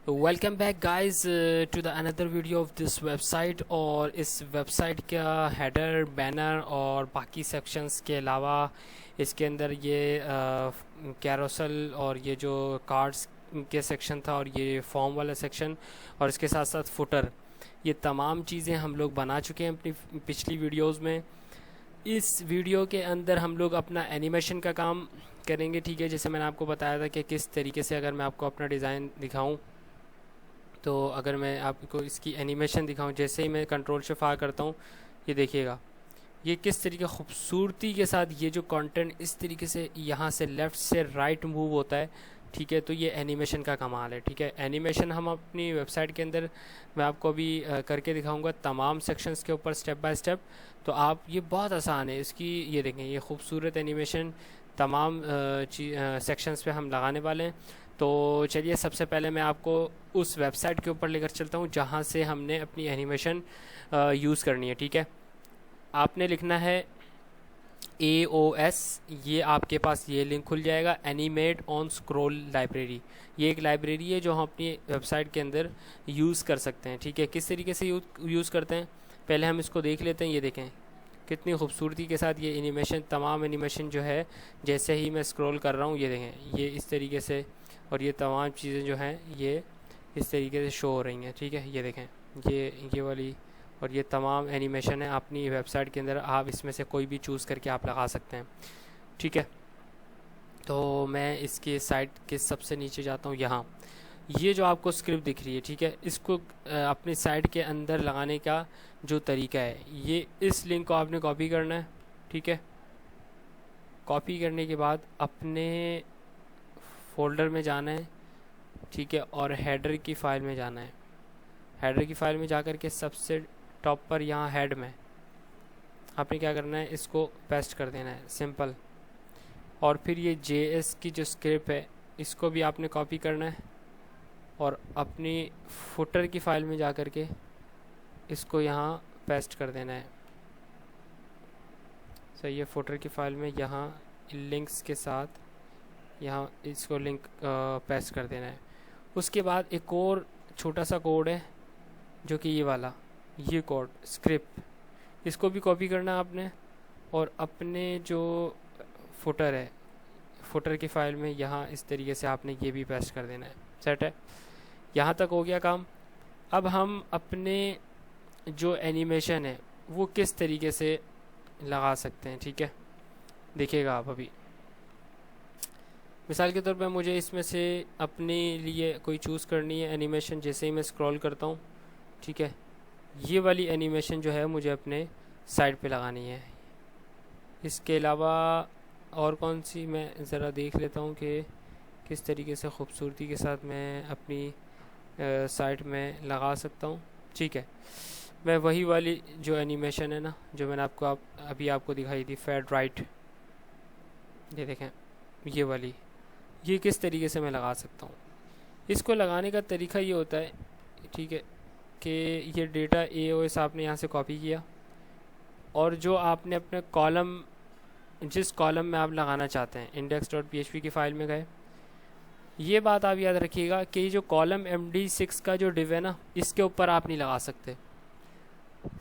Welcome back guys to the another video of this website. और इस website का header, banner और बाकी सेक्शंस के अलावा इसके अंदर ये कैरोसल और ये जो कार्ड्स के सेक्शन था और ये फॉर्म वाला सेक्शन और इसके साथ साथ फुटर, ये तमाम चीज़ें हम लोग बना चुके हैं अपनी पिछली वीडियोस में। इस वीडियो के अंदर हम लोग अपना एनिमेशन का काम करेंगे, ठीक है। जैसे मैंने आपको बताया था कि किस तरीके से अगर मैं आपको अपना डिज़ाइन दिखाऊं, तो अगर मैं आपको इसकी एनिमेशन दिखाऊं, जैसे ही मैं कंट्रोल शिफ्ट आर करता हूं, ये देखिएगा ये किस तरीके खूबसूरती के साथ ये जो कंटेंट इस तरीके से यहाँ से लेफ़्ट से राइट मूव होता है, ठीक है। तो ये एनिमेशन का कमाल है, ठीक है। एनिमेशन हम अपनी वेबसाइट के अंदर मैं आपको अभी करके दिखाऊंगा तमाम सेक्शंस के ऊपर स्टेप बाय स्टेप। तो आप ये बहुत आसान है इसकी, ये देखें ये खूबसूरत एनिमेशन तमाम सेक्शंस पे हम लगाने वाले हैं। तो चलिए सबसे पहले मैं आपको उस वेबसाइट के ऊपर लेकर चलता हूँ जहाँ से हमने अपनी एनिमेशन यूज़ करनी है, ठीक है। आपने लिखना है AOS, ये आपके पास ये लिंक खुल जाएगा, एनिमेट ऑन स्क्रॉल लाइब्रेरी। ये एक लाइब्रेरी है जो हम अपनी वेबसाइट के अंदर यूज़ कर सकते हैं, ठीक है। किस तरीके से यूज़ करते हैं पहले हम इसको देख लेते हैं। ये देखें कितनी खूबसूरती के साथ ये एनिमेशन, तमाम एनिमेशन जो है जैसे ही मैं स्क्रॉल कर रहा हूँ, ये देखें ये इस तरीके से, और ये तमाम चीज़ें जो हैं ये इस तरीके से शो हो रही हैं, ठीक है। ये देखें ये वाली और ये तमाम एनिमेशन है अपनी वेबसाइट के अंदर, आप इसमें से कोई भी चूज़ करके आप लगा सकते हैं, ठीक है। तो मैं इसके साइट के सबसे नीचे जाता हूँ, यहाँ ये जो आपको स्क्रिप्ट दिख रही है, ठीक है, इसको अपनी साइट के अंदर लगाने का जो तरीका है, ये इस लिंक को आपने कॉपी करना है, ठीक है। कॉपी करने के बाद अपने फोल्डर में जाना है, ठीक है, और हेडर की फ़ाइल में जाना है। हेडर की फ़ाइल में जाकर के सबसे टॉप पर यहाँ हेड में आपने क्या करना है, इसको पेस्ट कर देना है, सिंपल। और फिर ये JS की जो स्क्रिप्ट है इसको भी आपने कॉपी करना है और अपनी फुटर की फ़ाइल में जाकर के इसको यहाँ पेस्ट कर देना है। सही है, फुटर की फ़ाइल में यहाँ लिंक्स के साथ यहाँ इसको लिंक पेस्ट कर देना है। उसके बाद एक और छोटा सा कोड है जो कि ये वाला, ये कोड स्क्रिप्ट, इसको भी कॉपी करना है आपने और अपने जो फुटर है, फुटर की फ़ाइल में यहाँ इस तरीके से आपने ये भी पेस्ट कर देना है। सेट है, यहाँ तक हो गया काम। अब हम अपने जो एनिमेशन है वो किस तरीके से लगा सकते हैं, ठीक है। देखिएगा आप अभी मिसाल के तौर पे मुझे इसमें से अपने लिए कोई चूज़ करनी है एनिमेशन। जैसे ही मैं स्क्रॉल करता हूँ, ठीक है, ये वाली एनिमेशन जो है मुझे अपने साइड पे लगानी है। इसके अलावा और कौन सी मैं ज़रा देख लेता हूँ कि किस तरीके से खूबसूरती के साथ मैं अपनी साइट में लगा सकता हूँ, ठीक है। मैं वही वाली जो एनिमेशन है ना, जो मैंने अभी आपको दिखाई थी, फेड राइट, ये देखें ये वाली, ये किस तरीके से मैं लगा सकता हूँ। इसको लगाने का तरीका ये होता है, ठीक है, कि ये डेटा AOS आपने यहाँ से कॉपी किया और जो आपने अपने कॉलम, जिस कॉलम में आप लगाना चाहते हैं, index.php की फ़ाइल में गए। ये बात आप याद रखिएगा कि जो कॉलम MD6 का जो डिव है ना, इसके ऊपर आप नहीं लगा सकते,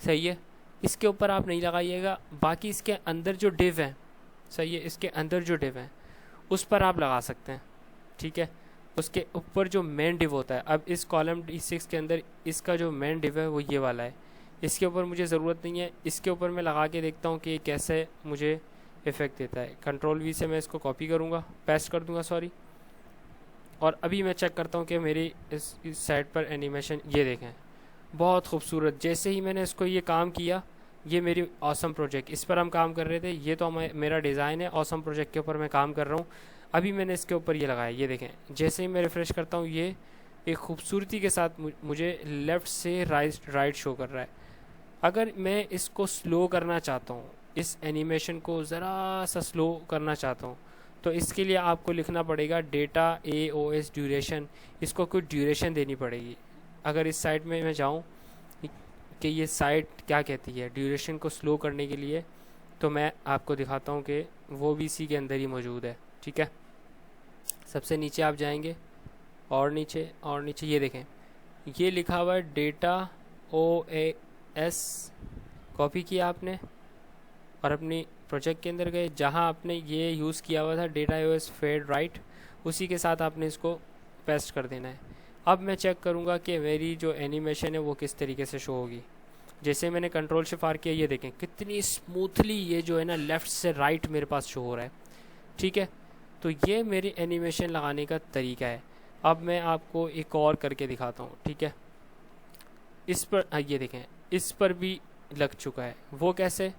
सही है, इसके ऊपर आप नहीं लगाइएगा। बाकी इसके अंदर जो डिव है, सही है, इसके अंदर जो डिव है उस पर आप लगा सकते हैं, ठीक है। उसके ऊपर जो मेन डिव होता है, अब इस कॉलम D6 के अंदर इसका जो मेन डिव है वो ये वाला है, इसके ऊपर मुझे ज़रूरत नहीं है। इसके ऊपर मैं लगा के देखता हूँ कि कैसे मुझे इफ़ेक्ट देता है। कंट्रोल V से मैं इसको कॉपी करूँगा, पेस्ट कर दूँगा, सॉरी, और अभी मैं चेक करता हूँ कि मेरी इस साइड पर एनिमेशन, ये देखें बहुत खूबसूरत। जैसे ही मैंने इसको ये काम किया, ये मेरी ऑसम प्रोजेक्ट, इस पर हम काम कर रहे थे, ये तो मेरा डिज़ाइन है, ऑसम प्रोजेक्ट के ऊपर मैं काम कर रहा हूँ। अभी मैंने इसके ऊपर ये लगाया, ये देखें जैसे ही मैं रिफ़्रेश करता हूँ, ये एक खूबसूरती के साथ मुझे लेफ़्ट से राइट शो कर रहा है। अगर मैं इसको स्लो करना चाहता हूँ, इस एनिमेशन को ज़रा सा स्लो करना चाहता हूँ, तो इसके लिए आपको लिखना पड़ेगा डेटा AOS ड्यूरेशन, इसको कोई ड्यूरेशन देनी पड़ेगी। अगर इस साइट में मैं जाऊँ कि ये साइट क्या कहती है ड्यूरेशन को स्लो करने के लिए, तो मैं आपको दिखाता हूँ कि वो भी इसी के अंदर ही मौजूद है, ठीक है। सबसे नीचे आप जाएंगे, और नीचे ये देखें, ये लिखा हुआ है डेटा OAS। कॉपी किया आपने और अपनी प्रोजेक्ट के अंदर गए, जहाँ आपने ये यूज़ किया हुआ था डेटा OAS फेड राइट, उसी के साथ आपने इसको पेस्ट कर देना है। अब मैं चेक करूँगा कि मेरी जो एनिमेशन है वो किस तरीके से शो होगी। जैसे मैंने कंट्रोल शिफ्ट आर किया, ये देखें कितनी स्मूथली ये जो है ना लेफ़्ट से राइट मेरे पास शो हो रहा है। ठीक है, तो ये मेरी एनिमेशन लगाने का तरीका है। अब मैं आपको एक और करके दिखाता हूँ। ठीक है, इस पर ये देखें, इस पर भी लग चुका है। वो कैसे,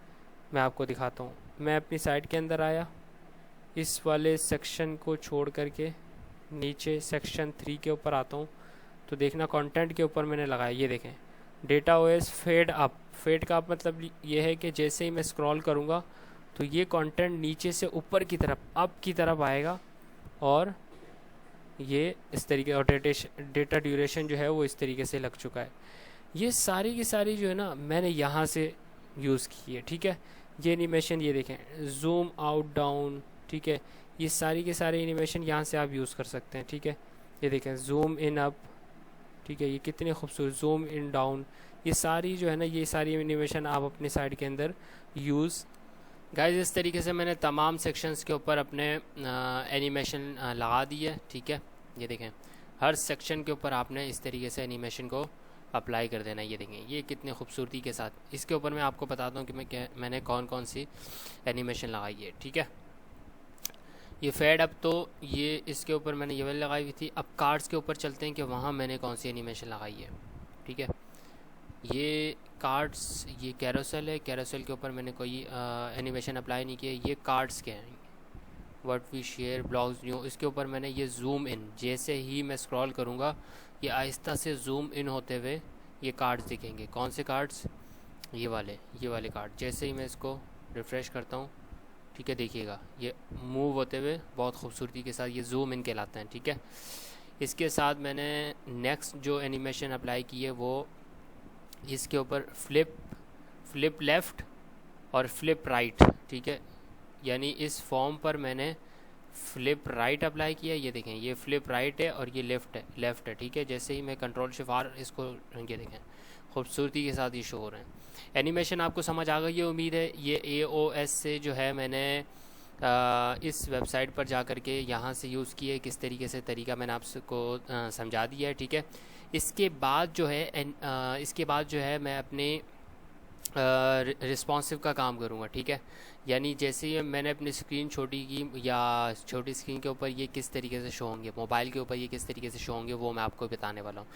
मैं आपको दिखाता हूँ। मैं अपनी साइट के अंदर आया, इस वाले सेक्शन को छोड़ करके नीचे सेक्शन 3 के ऊपर आता हूँ, तो देखना कंटेंट के ऊपर मैंने लगाया। ये देखें data OS fed up. Fed का अप मतलब ये है कि जैसे ही मैं स्क्रॉल करूँगा तो ये कंटेंट नीचे से ऊपर की तरफ अप की तरफ आएगा, और ये इस तरीके, और डेटा ड्यूरेशन जो है वो इस तरीके से लग चुका है। ये सारी की सारी जो है ना मैंने यहाँ से यूज़ की है। ठीक है, ये एनिमेशन ये देखें, जूम आउट डाउन। ठीक है, ये सारी के सारे एनिमेशन यहाँ से आप यूज़ कर सकते हैं। ठीक है, ये देखें जूम इन अप। ठीक है, ये कितने खूबसूरत, जूम इन डाउन, ये सारी जो है ना, ये सारी एनिमेशन आप अपने साइट के अंदर यूज़। गाइस, इस तरीके से मैंने तमाम सेक्शंस के ऊपर अपने एनिमेशन लगा दी है। ठीक है, ये देखें हर सेक्शन के ऊपर आपने इस तरीके से एनिमेशन को अप्लाई कर देना। ये देखें ये कितने खूबसूरती के साथ। इसके ऊपर मैं आपको बताता हूँ कि मैंने कौन कौन सी एनिमेशन लगाई है। ठीक है, ये फेड अप, तो ये इसके ऊपर मैंने ये वाली लगाई हुई थी। अब कार्ड्स के ऊपर चलते हैं कि वहाँ मैंने कौन सी एनिमेशन लगाई है। ठीक है, ये कार्ड्स, ये कैरोसेल है। कैरोसेल के ऊपर मैंने कोई एनिमेशन अप्लाई नहीं किया। ये कार्ड्स के हैं, what we share, blogs new, इसके ऊपर मैंने ये जूम इन, जैसे ही मैं स्क्रॉल करूँगा ये आहिस्ता से जूम इन होते हुए ये कार्ड्स दिखेंगे। कौन से कार्ड्स, ये वाले कार्ड। जैसे ही मैं इसको रिफ़्रेश करता हूँ, ठीक है, देखिएगा ये मूव होते हुए बहुत खूबसूरती के साथ ये जूम इन कहलाते हैं। ठीक है, इसके साथ मैंने नेक्स्ट जो एनिमेशन अप्लाई की है वो इसके ऊपर फ्लिप लेफ़्ट और फ्लिप राइट। ठीक है, यानी इस फॉर्म पर मैंने फ्लिप राइट अप्लाई किया। ये देखें ये फ्लिप राइट है और ये लेफ़्ट है। ठीक है, जैसे ही मैं कंट्रोल शिफ्ट आर इसको, ये देखें खूबसूरती के साथ ये शो हो रहे हैं। एनिमेशन आपको समझ आ गई है उम्मीद है। ये AOS से जो है मैंने इस वेबसाइट पर जा कर के यहाँ से यूज़ किए, किस तरीके से तरीका मैंने आपको समझा दिया है। ठीक है, इसके बाद जो है मैं अपने रिस्पॉन्सिव का काम करूँगा। ठीक है, यानी जैसे ही मैंने अपनी स्क्रीन छोटी की, या छोटी स्क्रीन के ऊपर ये किस तरीके से शो होंगे, मोबाइल के ऊपर ये किस तरीके से शो होंगे, वो मैं आपको बताने वाला हूँ।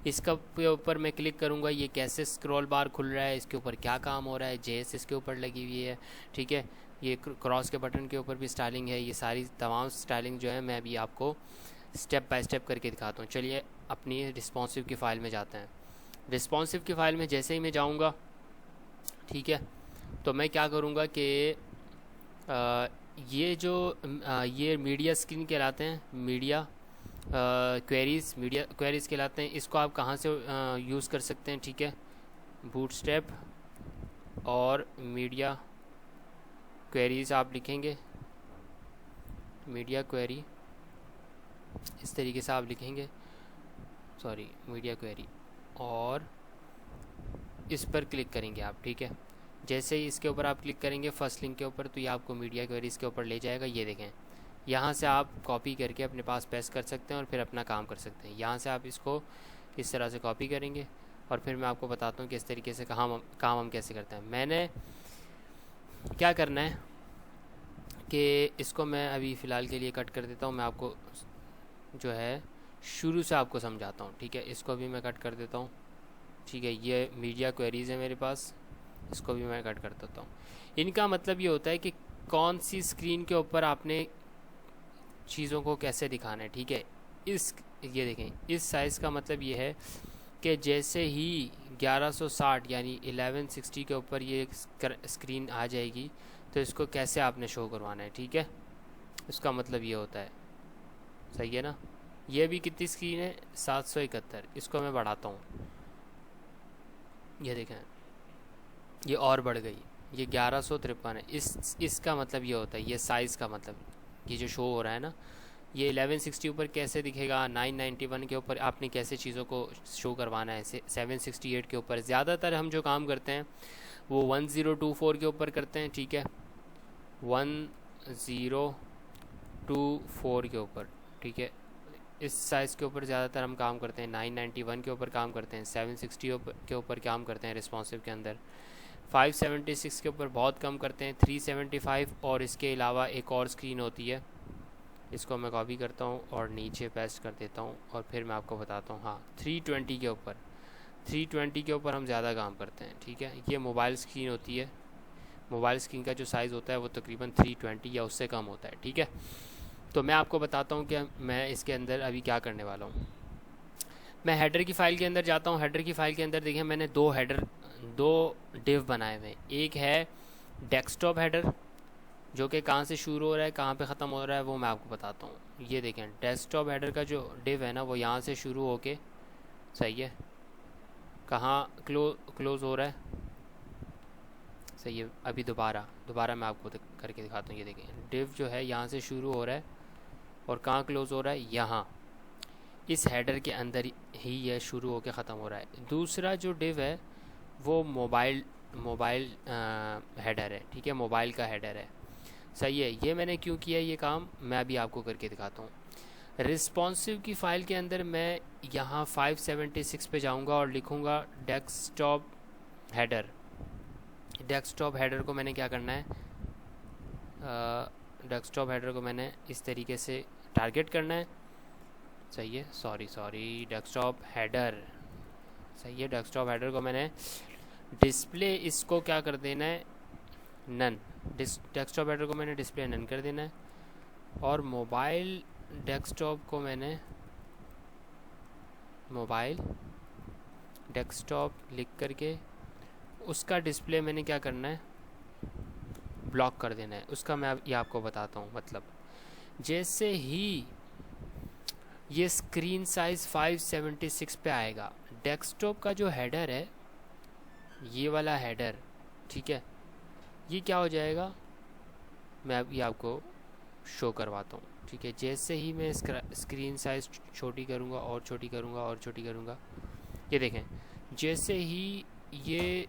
इसका ऊपर मैं क्लिक करूँगा, ये कैसे स्क्रॉल बार खुल रहा है, इसके ऊपर क्या काम हो रहा है, JS इसके ऊपर लगी हुई है। ठीक है, ये क्रॉस के बटन के ऊपर भी स्टाइलिंग है। ये सारी तमाम स्टाइलिंग जो है मैं अभी आपको स्टेप बाय स्टेप करके दिखाता हूँ। चलिए अपनी रिस्पॉन्सिव की फ़ाइल में जाते हैं। रिस्पॉन्सिव की फ़ाइल में जैसे ही मैं जाऊँगा, ठीक है, तो मैं क्या करूँगा कि ये मीडिया स्क्रीन कहलाते हैं, मीडिया क्वेरीज़ कहलाते हैं। इसको आप कहाँ से यूज़ कर सकते हैं। ठीक है, बूटस्ट्रैप और मीडिया क्वेरीज़ आप लिखेंगे, मीडिया क्वेरी इस तरीके से आप लिखेंगे, सॉरी मीडिया क्वेरी, और इस पर क्लिक करेंगे आप। ठीक है, जैसे ही इसके ऊपर आप क्लिक करेंगे फर्स्ट लिंक के ऊपर, तो ये आपको मीडिया क्वेरीज़ के ऊपर ले जाएगा। ये देखें, यहाँ से आप कॉपी करके अपने पास पेस्ट कर सकते हैं और फिर अपना काम कर सकते हैं। यहाँ से आप इसको इस तरह से कॉपी करेंगे और फिर मैं आपको बताता हूँ कि इस तरीके से काम हम कैसे करते हैं। मैंने क्या करना है कि इसको मैं अभी फ़िलहाल के लिए कट कर देता हूँ। मैं आपको जो है शुरू से आपको समझाता हूँ। ठीक है, इसको भी मैं कट कर देता हूँ। ठीक है, ये मीडिया क्वेरीज़ है मेरे पास, इसको भी मैं कट कर देता हूँ। इनका मतलब ये होता है कि कौन सी स्क्रीन के ऊपर आपने चीज़ों को कैसे दिखाना है। ठीक है, ये देखें इस साइज़ का मतलब ये है कि जैसे ही 1160 यानी 1160 के ऊपर ये स्क्रीन आ जाएगी तो इसको कैसे आपने शो करवाना है। ठीक है, इसका मतलब ये होता है, सही है ना। ये भी कितनी स्क्रीन है, 771। इसको मैं बढ़ाता हूँ, ये देखें ये और बढ़ गई, ये 1153 है। इसका मतलब ये होता है, ये साइज़ का मतलब, ये जो शो हो रहा है ना, ये 1160 ऊपर कैसे दिखेगा, 991 के ऊपर आपने कैसे चीज़ों को शो करवाना है, 768 के ऊपर। ज़्यादातर हम जो काम करते हैं वो 1024 के ऊपर करते हैं, ठीक है, 1024 के ऊपर, ठीक है। इस साइज़ के ऊपर ज़्यादातर हम काम करते हैं, 991 के ऊपर काम करते हैं, 760 के ऊपर काम करते हैं रिस्पॉन्सिव के अंदर, 576 के ऊपर बहुत कम करते हैं, 375 और इसके अलावा एक और स्क्रीन होती है, इसको मैं कॉपी करता हूँ और नीचे पेस्ट कर देता हूँ और फिर मैं आपको बताता हूँ। हाँ, 320 के ऊपर, 320 के ऊपर हम ज़्यादा काम करते हैं, ठीक है। ये मोबाइल स्क्रीन होती है, मोबाइल स्क्रीन का जो साइज़ होता है वो तकरीबन 320 या उससे कम होता है, ठीक है। तो मैं आपको बताता हूँ कि मैं इसके अंदर अभी क्या करने वाला हूँ। मैं हेडर की फ़ाइल के अंदर जाता हूँ। हेडर की फ़ाइल के अंदर देखिए मैंने दो डिव बनाए हुए हैं। एक है डेस्कटॉप हेडर जो कि कहाँ से शुरू हो रहा है कहाँ पे ख़त्म हो रहा है वो मैं आपको बताता हूँ। ये देखें, डेस्कटॉप हेडर का जो डिव है ना वो यहाँ से शुरू होके, सही है, कहाँ क्लोज़ हो रहा है, सही है। अभी दोबारा मैं आपको करके दिखाता हूँ। ये देखें, डिव जो है यहाँ से शुरू हो रहा है और कहाँ क्लोज़ हो रहा है, यहाँ इस हेडर के अंदर ही यह शुरू होकर ख़त्म हो रहा है। दूसरा जो डिव है वो मोबाइल हेडर है, ठीक है, मोबाइल का हेडर है, सही है। ये मैंने क्यों किया ये काम मैं अभी आपको करके दिखाता हूँ। रिस्पॉन्सिव की फ़ाइल के अंदर मैं यहाँ 576 पे जाऊँगा और लिखूँगा डेस्कटॉप हेडर। डेस्कटॉप हेडर को मैंने क्या करना है, डेस्कटॉप हेडर को मैंने इस तरीके से टारगेट करना है, सही है, सॉरी डेस्कटॉप हेडर, सही है। डेस्कटॉप हेडर को मैंने डिस्प्ले इसको क्या कर देना है, नन। डेस्कटॉप हेडर को मैंने डिस्प्ले नन कर देना है और मोबाइल डेस्कटॉप को मैंने मोबाइल डेस्कटॉप लिख करके उसका डिस्प्ले मैंने क्या करना है, ब्लॉक कर देना है। उसका मैं ये आपको बताता हूँ। मतलब जैसे ही ये स्क्रीन साइज़ 576 पे आएगा, डेस्कटॉप का जो हेडर है, ये वाला हेडर, ठीक है, ये क्या हो जाएगा, मैं अब ये आपको शो करवाता हूँ, ठीक है। जैसे ही मैं स्क्रीन साइज़ छोटी करूँगा और छोटी करूँगा और छोटी करूँगा, ये देखें, जैसे ही ये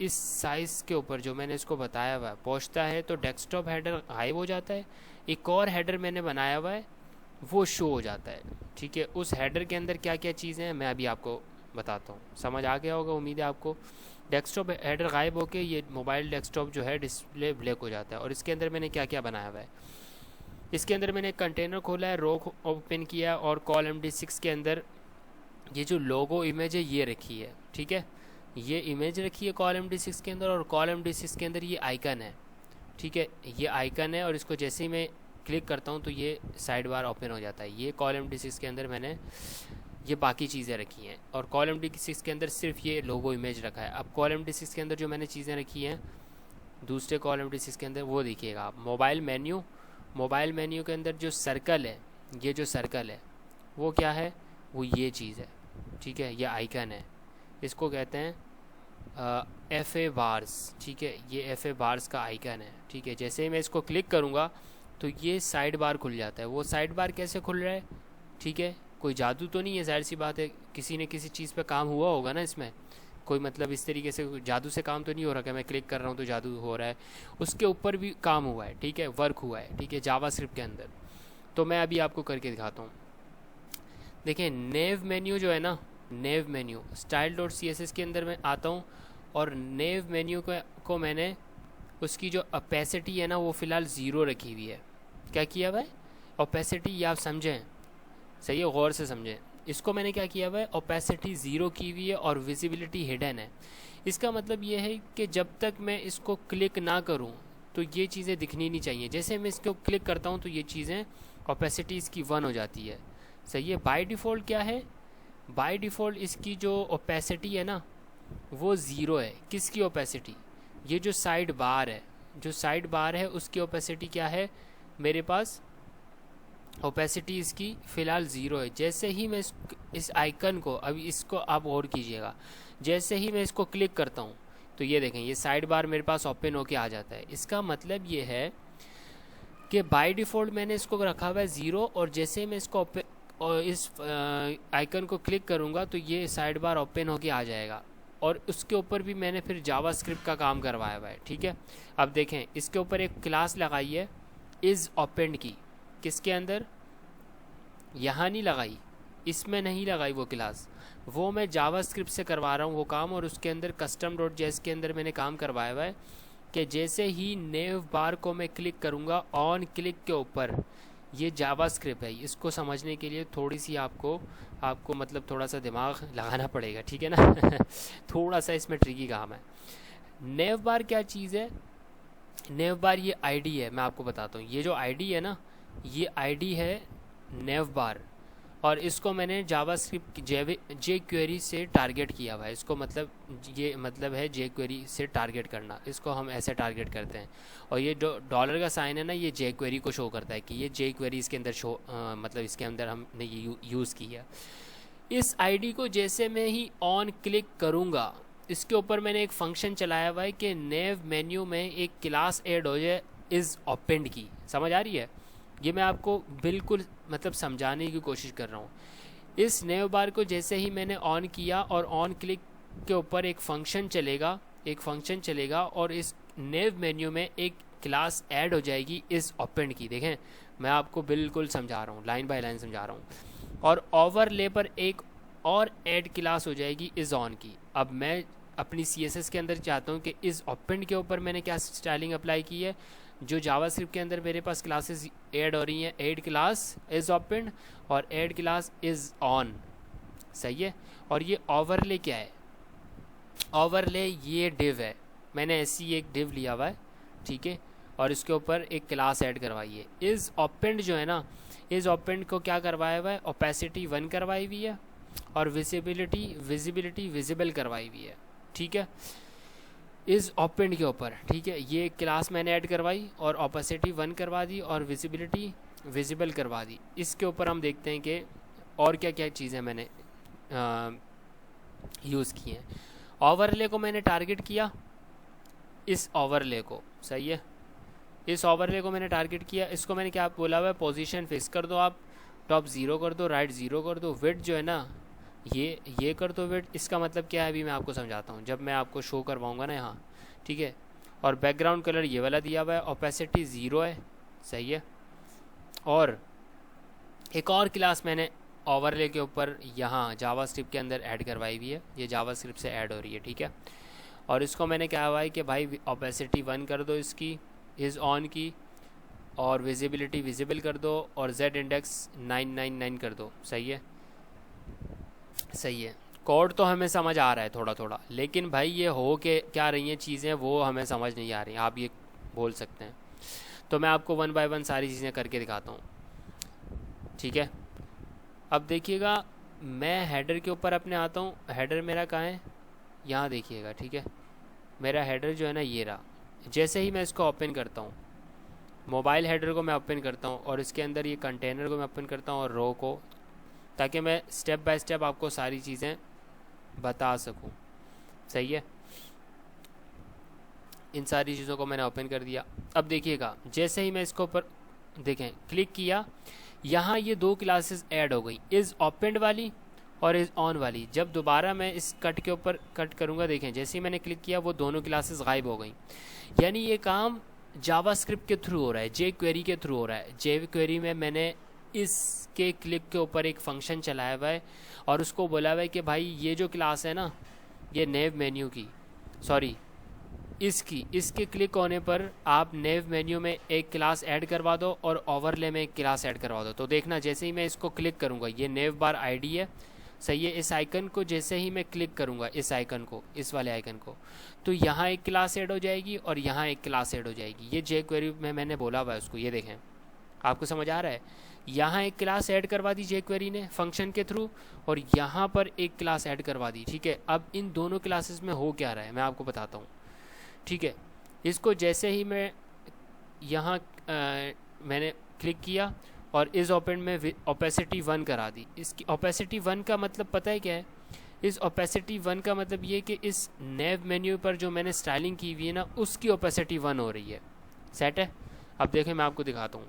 इस साइज़ के ऊपर जो मैंने इसको बताया हुआ है पहुँचता है तो डेस्कटॉप हेडर गायब हो जाता है। एक और हेडर मैंने बनाया हुआ है वो शो हो जाता है, ठीक है। उस हेडर के अंदर क्या क्या चीज़ें हैं मैं अभी आपको बताता हूँ। समझ आ गया होगा उम्मीद है आपको। डेस्कटॉप हेडर गायब होके ये मोबाइल डेस्कटॉप जो है डिस्प्ले ब्लैक हो जाता है। और इसके अंदर मैंने क्या क्या बनाया हुआ है, इसके अंदर मैंने एक कंटेनर खोला है, रो ओपन किया और कॉल MD6 के अंदर ये जो लोगो इमेज है ये रखी है, ठीक है। ये इमेज रखी है कॉल MD6 के अंदर और कॉल MD6 के अंदर ये आइकन है, ठीक है। ये आइकन है और इसको जैसे ही मैं क्लिक करता हूँ तो ये साइड बार ओपन हो जाता है। ये कॉल MD6 के अंदर मैंने ये बाकी चीज़ें रखी हैं और कॉल MD6 के अंदर सिर्फ ये लोगो इमेज रखा है। अब कॉल MD6 के अंदर जो मैंने चीज़ें रखी हैं दूसरे कॉल MD6 के अंदर वो देखिएगा आप। मोबाइल मेन्यू के अंदर जो सर्कल है, ये जो सर्कल है वो क्या है, वो ये चीज़ है, ठीक है। ये आइकन है, इसको कहते हैं FA बार्स, ठीक है। ये FA बार्स का आइकन है, ठीक है। जैसे ही मैं इसको क्लिक करूँगा तो ये साइड बार खुल जाता है। वो साइड बार कैसे खुल रहा है, ठीक है, कोई जादू तो नहीं है, जाहिर सी बात है किसी ने किसी चीज़ पे काम हुआ होगा ना इसमें। कोई मतलब इस तरीके से जादू से काम तो नहीं हो रहा कि मैं क्लिक कर रहा हूँ तो जादू हो रहा है। उसके ऊपर भी काम हुआ है, ठीक है, वर्क हुआ है, ठीक है, जावास्क्रिप्ट के अंदर। तो मैं अभी आपको करके दिखाता हूँ। देखिए नेव मेन्यू जो है ना, नेव मेन्यू style.css के अंदर मैं आता हूँ और नेव मेन्यू को मैंने उसकी जो ओपेसिटी है ना वो फ़िलहाल 0 रखी हुई है। क्या किया हुआ है, ओपेसिटी, ये आप समझें, सही है, गौर से समझें। इसको मैंने क्या किया हुआ है, ओपेसिटी 0 की हुई है और विजिबिलिटी हिडन है। इसका मतलब ये है कि जब तक मैं इसको क्लिक ना करूं तो ये चीज़ें दिखनी नहीं चाहिए। जैसे मैं इसको क्लिक करता हूं तो ये चीज़ें ओपेसिटी इसकी 1 हो जाती है, सही है। बाय डिफ़ॉल्ट क्या है, बाय डिफ़ॉल्ट इसकी जो ओपेसिटी है ना वो 0 है। किसकी ओपेसिटी, ये जो साइड बार है, जो साइड बार है उसकी ओपेसिटी क्या है, मेरे पास ओपेसिटी इसकी फ़िलहाल 0 है। जैसे ही मैं इस आइकन को, अभी इसको आप गौर कीजिएगा, जैसे ही मैं इसको क्लिक करता हूँ तो ये देखें ये साइड बार मेरे पास ओपन होके आ जाता है। इसका मतलब ये है कि बाय डिफ़ॉल्ट मैंने इसको रखा हुआ है 0, और जैसे ही मैं इसको और इस आइकन को क्लिक करूँगा तो ये साइड बार ओपन होके आ जाएगा, और उसके ऊपर भी मैंने फिर जावास्क्रिप्ट का काम करवाया हुआ है। ठीक है, अब देखें इसके ऊपर एक क्लास लगाई है इज़ ओपन की, किसके अंदर, यहाँ नहीं लगाई, इसमें नहीं लगाई वो क्लास, वो मैं जावास्क्रिप्ट से करवा रहा हूँ वो काम, और उसके अंदर custom.js के अंदर मैंने काम करवाया हुआ है कि जैसे ही नेव बार को मैं क्लिक करूँगा ऑन क्लिक के ऊपर, ये जावास्क्रिप्ट है, इसको समझने के लिए थोड़ी सी आपको मतलब थोड़ा सा दिमाग लगाना पड़ेगा, ठीक है ना। थोड़ा सा इसमें ट्रिकी काम है। नेव बार क्या चीज़ है, नेव बार ये आईडी है, मैं आपको बताता हूँ। ये जो आईडी है ना, ये आईडी है नेव बार, और इसको मैंने जावास्क्रिप्ट जे क्वेरी से टारगेट किया हुआ है। इसको मतलब ये मतलब है जे क्वेरी से टारगेट करना, इसको हम ऐसे टारगेट करते हैं। और ये जो डॉलर का साइन है ना, ये जे क्वेरी को शो करता है कि ये जे क्वेरी इसके अंदर शो मतलब इसके अंदर हमने ये यूज़ किया। इस आईडी को जैसे मैं ही ऑन क्लिक करूँगा, इसके ऊपर मैंने एक फंक्शन चलाया हुआ है कि नेव मेन्यू में एक क्लास ऐड हो जाए इज़ ओपनड की। समझ आ रही है? ये मैं आपको बिल्कुल मतलब समझाने की कोशिश कर रहा हूँ। इस नेव बार को जैसे ही मैंने ऑन किया और ऑन क्लिक के ऊपर एक फंक्शन चलेगा और इस नेव मेन्यू में एक क्लास ऐड हो जाएगी इस ओपन की। देखें मैं आपको बिल्कुल समझा रहा हूँ, लाइन बाय लाइन समझा रहा हूँ। और ओवरले पर एक और ऐड क्लास हो जाएगी इस ऑन की। अब मैं अपनी CSS के अंदर चाहता हूँ कि इस ओपन के ऊपर मैंने क्या स्टाइलिंग अप्लाई की है, जो जावास्क्रिप्ट के अंदर मेरे पास क्लासेस ऐड हो रही हैं, ऐड क्लास इज़ ओपन और ऐड क्लास इज़ ऑन। सही है। और ये ओवरले क्या है, ओवरले ये डिव है, मैंने ऐसी एक डिव लिया हुआ है, ठीक है, और इसके ऊपर एक क्लास ऐड करवाई है। इज़ ओपन जो है ना, इज़ ओपन को क्या करवाया हुआ है, ओपेसिटी 1 करवाई हुई है और विजिबिलिटी विजिबल करवाई हुई है। ठीक है, इज़ ओपन के ऊपर, ठीक है, ये क्लास मैंने ऐड करवाई और ओपेसिटी 1 करवा दी और विजिबिलिटी विजिबल करवा दी। इसके ऊपर हम देखते हैं कि और क्या क्या चीज़ें मैंने यूज़ की हैं। ओवरले को मैंने टारगेट किया, इस ओवरले को, सही है, इस ओवरले को मैंने टारगेट किया। इसको मैंने क्या बोला हुआ है, पोजीशन फिक्स कर दो, आप टॉप 0 कर दो, राइट 0 कर दो, विड्थ जो है ना ये कर दो विड्थ। इसका मतलब क्या है अभी मैं आपको समझाता हूँ जब मैं आपको शो करवाऊँगा ना यहाँ, ठीक है। और बैकग्राउंड कलर ये वाला दिया हुआ है, ओपेसिटी 0 है, सही है। और एक और क्लास मैंने ओवरले के ऊपर यहाँ जावास्क्रिप्ट के अंदर ऐड करवाई हुई है, ये जावास्क्रिप्ट से ऐड हो रही है, ठीक है। और इसको मैंने क्या हुआ है कि भाई ओपेसिटी 1 कर दो इसकी, इज़ ऑन की, और विजिबिलिटी विजिबल कर दो और Z इंडेक्स 999 कर दो। सही है, सही है। कोड तो हमें समझ आ रहा है थोड़ा थोड़ा, लेकिन भाई ये हो के क्या रही हैं चीज़ें वो हमें समझ नहीं आ रही, आप ये बोल सकते हैं। तो मैं आपको 1 बाय 1 सारी चीज़ें करके दिखाता हूँ, ठीक है। अब देखिएगा मैं हेडर के ऊपर अपने आता हूँ। हेडर मेरा कहाँ है, यहाँ देखिएगा, ठीक है। मेरा हेडर जो है ना ये रहा। जैसे ही मैं इसको ओपन करता हूँ, मोबाइल हेडर को मैं ओपन करता हूँ और इसके अंदर ये कंटेनर को मैं ओपन करता हूँ और रो को, ताकि मैं स्टेप बाय स्टेप आपको सारी चीज़ें बता सकूँ। सही है, इन सारी चीज़ों को मैंने ओपन कर दिया। अब देखिएगा जैसे ही मैं इसको ऊपर देखें क्लिक किया, यहाँ ये 2 क्लासेस ऐड हो गई, इज़ ओपनड वाली और इज़ ऑन वाली। जब दोबारा मैं इस कट के ऊपर कट करूँगा, देखें जैसे ही मैंने क्लिक किया वो दोनों क्लासेस गायब हो गई। यानी ये काम जावास्क्रिप्ट के थ्रू हो रहा है, जे क्वेरी के थ्रू हो रहा है। जे क्वेरी में मैंने इसके क्लिक के ऊपर एक फंक्शन चलाया हुआ है और उसको बोला हुआ है कि भाई ये जो क्लास है ना, ये नेव मेन्यू की, सॉरी इसके क्लिक होने पर आप नेव मेन्यू में एक क्लास ऐड करवा दो और ओवरले में एक क्लास ऐड करवा दो। तो देखना जैसे ही मैं इसको क्लिक करूँगा, ये नेव बार आईडी है, सही है। इस आइकन को जैसे ही मैं क्लिक करूँगा, इस आइकन को, इस वाले आइकन को, तो यहाँ एक क्लास ऐड हो जाएगी और यहाँ एक क्लास ऐड हो जाएगी। ये जे क्वेरी में मैंने बोला हुआ है उसको, ये देखें, आपको समझ आ रहा है। यहाँ एक क्लास ऐड करवा दी जे क्वेरी ने फंक्शन के थ्रू और यहाँ पर एक क्लास ऐड करवा दी, ठीक है। अब इन दोनों क्लासेस में हो क्या रहा है मैं आपको बताता हूँ, ठीक है। इसको जैसे ही मैं यहाँ मैंने क्लिक किया और इस ओपन में ओपेसिटी 1 करा दी। इसकी ओपेसिटी 1 का मतलब पता है क्या है, इस ओपेसिटी 1 का मतलब ये कि इस नेव मेन्यू पर जो मैंने स्टाइलिंग की हुई है ना, उसकी ओपेसिटी 1 हो रही है। सेट है। अब देखें मैं आपको दिखाता हूँ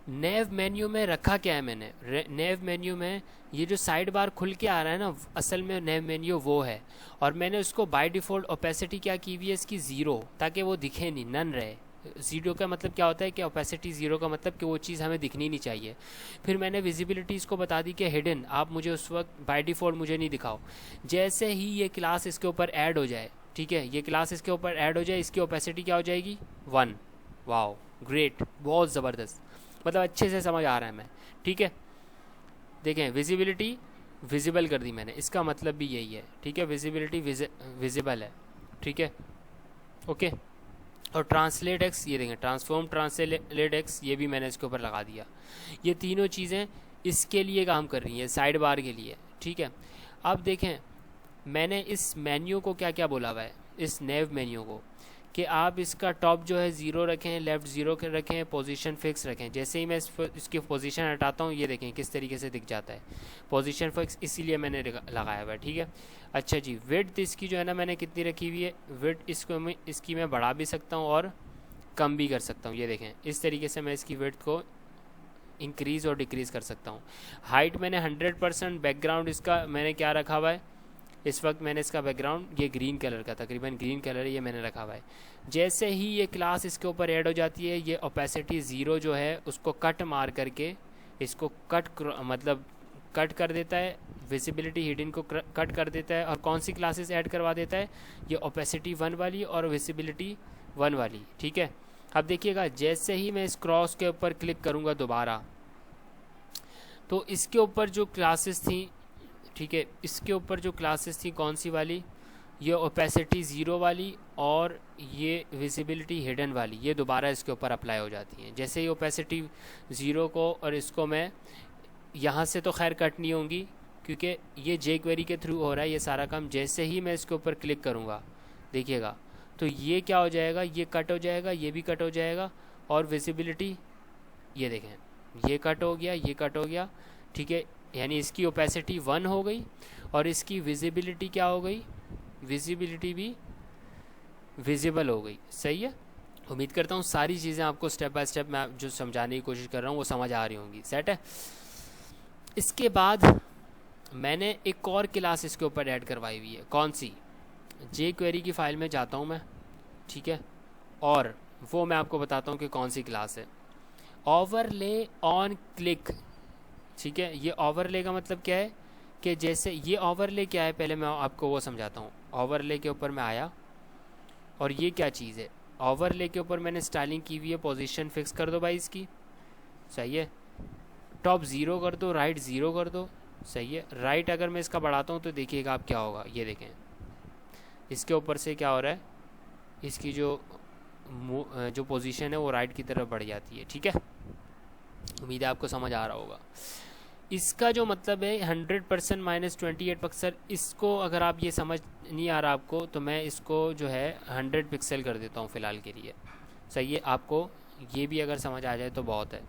नेव मेन्यू में रखा क्या है मैंने। नेव मेन्यू में ये जो साइड बार खुल के आ रहा है ना, असल में नेव मेन्यू वो है। और मैंने उसको बाय डिफ़ॉल्ट ओपेसिटी क्या की हुई है इसकी 0, ताकि वो दिखे नहीं, नन रहे। 0 का मतलब क्या होता है कि ओपेसिटी 0 का मतलब कि वो चीज़ हमें दिखनी नहीं चाहिए। फिर मैंने विजिबिलिटी इसको बता दी कि हिडन, आप मुझे उस वक्त बाय डिफ़ॉल्ट मुझे नहीं दिखाओ। जैसे ही ये क्लास इसके ऊपर ऐड हो जाए, ठीक है, ये क्लास इसके ऊपर ऐड हो जाए, इसकी ओपेसिटी क्या हो जाएगी 1। वाओ ग्रेट, बहुत ज़बरदस्त, मतलब अच्छे से समझ आ रहा है मैं, ठीक है। देखें विजिबिलिटी विजिबल कर दी मैंने, इसका मतलब भी यही है, ठीक है। विजिबिलिटी विजिबल है, ठीक है, ओके। और ट्रांसलेट एक्स, ये देखें ट्रांसफॉर्म ट्रांसलेट एक्स, ये भी मैंने इसके ऊपर लगा दिया। ये तीनों चीज़ें इसके लिए काम कर रही हैं, साइड बार के लिए, ठीक है। अब देखें मैंने इस मेन्यू को क्या क्या बोला हुआ है, इस नेव मेन्यू को, कि आप इसका टॉप जो है 0 रखें, लेफ़्ट 0 रखें, पोजीशन फिक्स रखें। जैसे ही मैं इसकी पोजीशन हटाता हूँ, ये देखें किस तरीके से दिख जाता है पोजीशन फिक्स, इसीलिए मैंने लगाया हुआ है, ठीक है। अच्छा जी, विड्थ इसकी जो है ना मैंने कितनी रखी हुई है, विड्थ इसकी मैं बढ़ा भी सकता हूँ और कम भी कर सकता हूँ। ये देखें इस तरीके से मैं इसकी विड्थ को इंक्रीज़ और डिक्रीज़ कर सकता हूँ। हाइट मैंने 100%, बैकग्राउंड इसका मैंने क्या रखा हुआ है, इस वक्त मैंने इसका बैकग्राउंड ये ग्रीन कलर का, तकरीबन ग्रीन कलर है, ये मैंने रखा हुआ है। जैसे ही ये क्लास इसके ऊपर ऐड हो जाती है, ये ओपेसिटी 0 जो है उसको कट मार करके इसको मतलब कट कर देता है, विजिबिलिटी हिडन को कट कर देता है। और कौन सी क्लासेस ऐड करवा देता है, ये ओपेसिटी 1 वाली और विजिबिलिटी 1 वाली, ठीक है। अब देखिएगा जैसे ही मैं इस क्रॉस के ऊपर क्लिक करूँगा दोबारा, तो इसके ऊपर जो क्लासेस थी, ठीक है, इसके ऊपर जो क्लासेस थी कौन सी वाली, ये ओपेसिटी 0 वाली और ये विजिबिलिटी हिडन वाली, ये दोबारा इसके ऊपर अप्लाई हो जाती हैं। जैसे ही ओपेसिटी 0 को, और इसको मैं यहाँ से तो खैर कट नहीं होंगी क्योंकि ये जे क्वेरी के थ्रू हो रहा है ये सारा काम। जैसे ही मैं इसके ऊपर क्लिक करूँगा देखिएगा, तो ये क्या हो जाएगा, ये कट हो जाएगा, ये भी कट हो जाएगा। और विजिबिलिटी ये देखें ये कट हो गया, ये कट हो गया, ठीक है। यानी इसकी ओपेसिटी 1 हो गई और इसकी विजिबिलिटी क्या हो गई, विजिबिलिटी भी विजिबल हो गई, सही है। उम्मीद करता हूँ सारी चीज़ें आपको स्टेप बाय स्टेप मैं जो समझाने की कोशिश कर रहा हूँ वो समझ आ रही होंगी, सेट है। इसके बाद मैंने एक और क्लास इसके ऊपर ऐड करवाई हुई है, कौन सी, जे क्वेरी की फ़ाइल में जाता हूँ मैं, ठीक है, और वो मैं आपको बताता हूँ कि कौन सी क्लास है। ओवरले ऑन क्लिक, ठीक है। ये ओवरले का मतलब क्या है कि जैसे ये ओवरले क्या है, पहले मैं आपको वो समझाता हूँ। ओवरले के ऊपर मैं आया और ये क्या चीज़ है, ओवरले के ऊपर मैंने स्टाइलिंग की हुई है, पोजीशन फिक्स कर दो भाई इसकी, सही है। टॉप 0 कर दो, राइट 0 कर दो, सही है। राइट अगर मैं इसका बढ़ाता हूँ तो देखिएगा आप क्या होगा, ये देखें इसके ऊपर से क्या हो रहा है, इसकी जो पोजीशन है वो राइट की तरफ बढ़ जाती है, ठीक है। उम्मीद है आपको समझ आ रहा होगा। इसका जो मतलब है 100% -28 इसको अगर आप ये समझ नहीं आ रहा आपको, तो मैं इसको जो है 100 पिक्सल कर देता हूँ फ़िलहाल के लिए, सही है। आपको ये भी अगर समझ आ जाए तो बहुत है।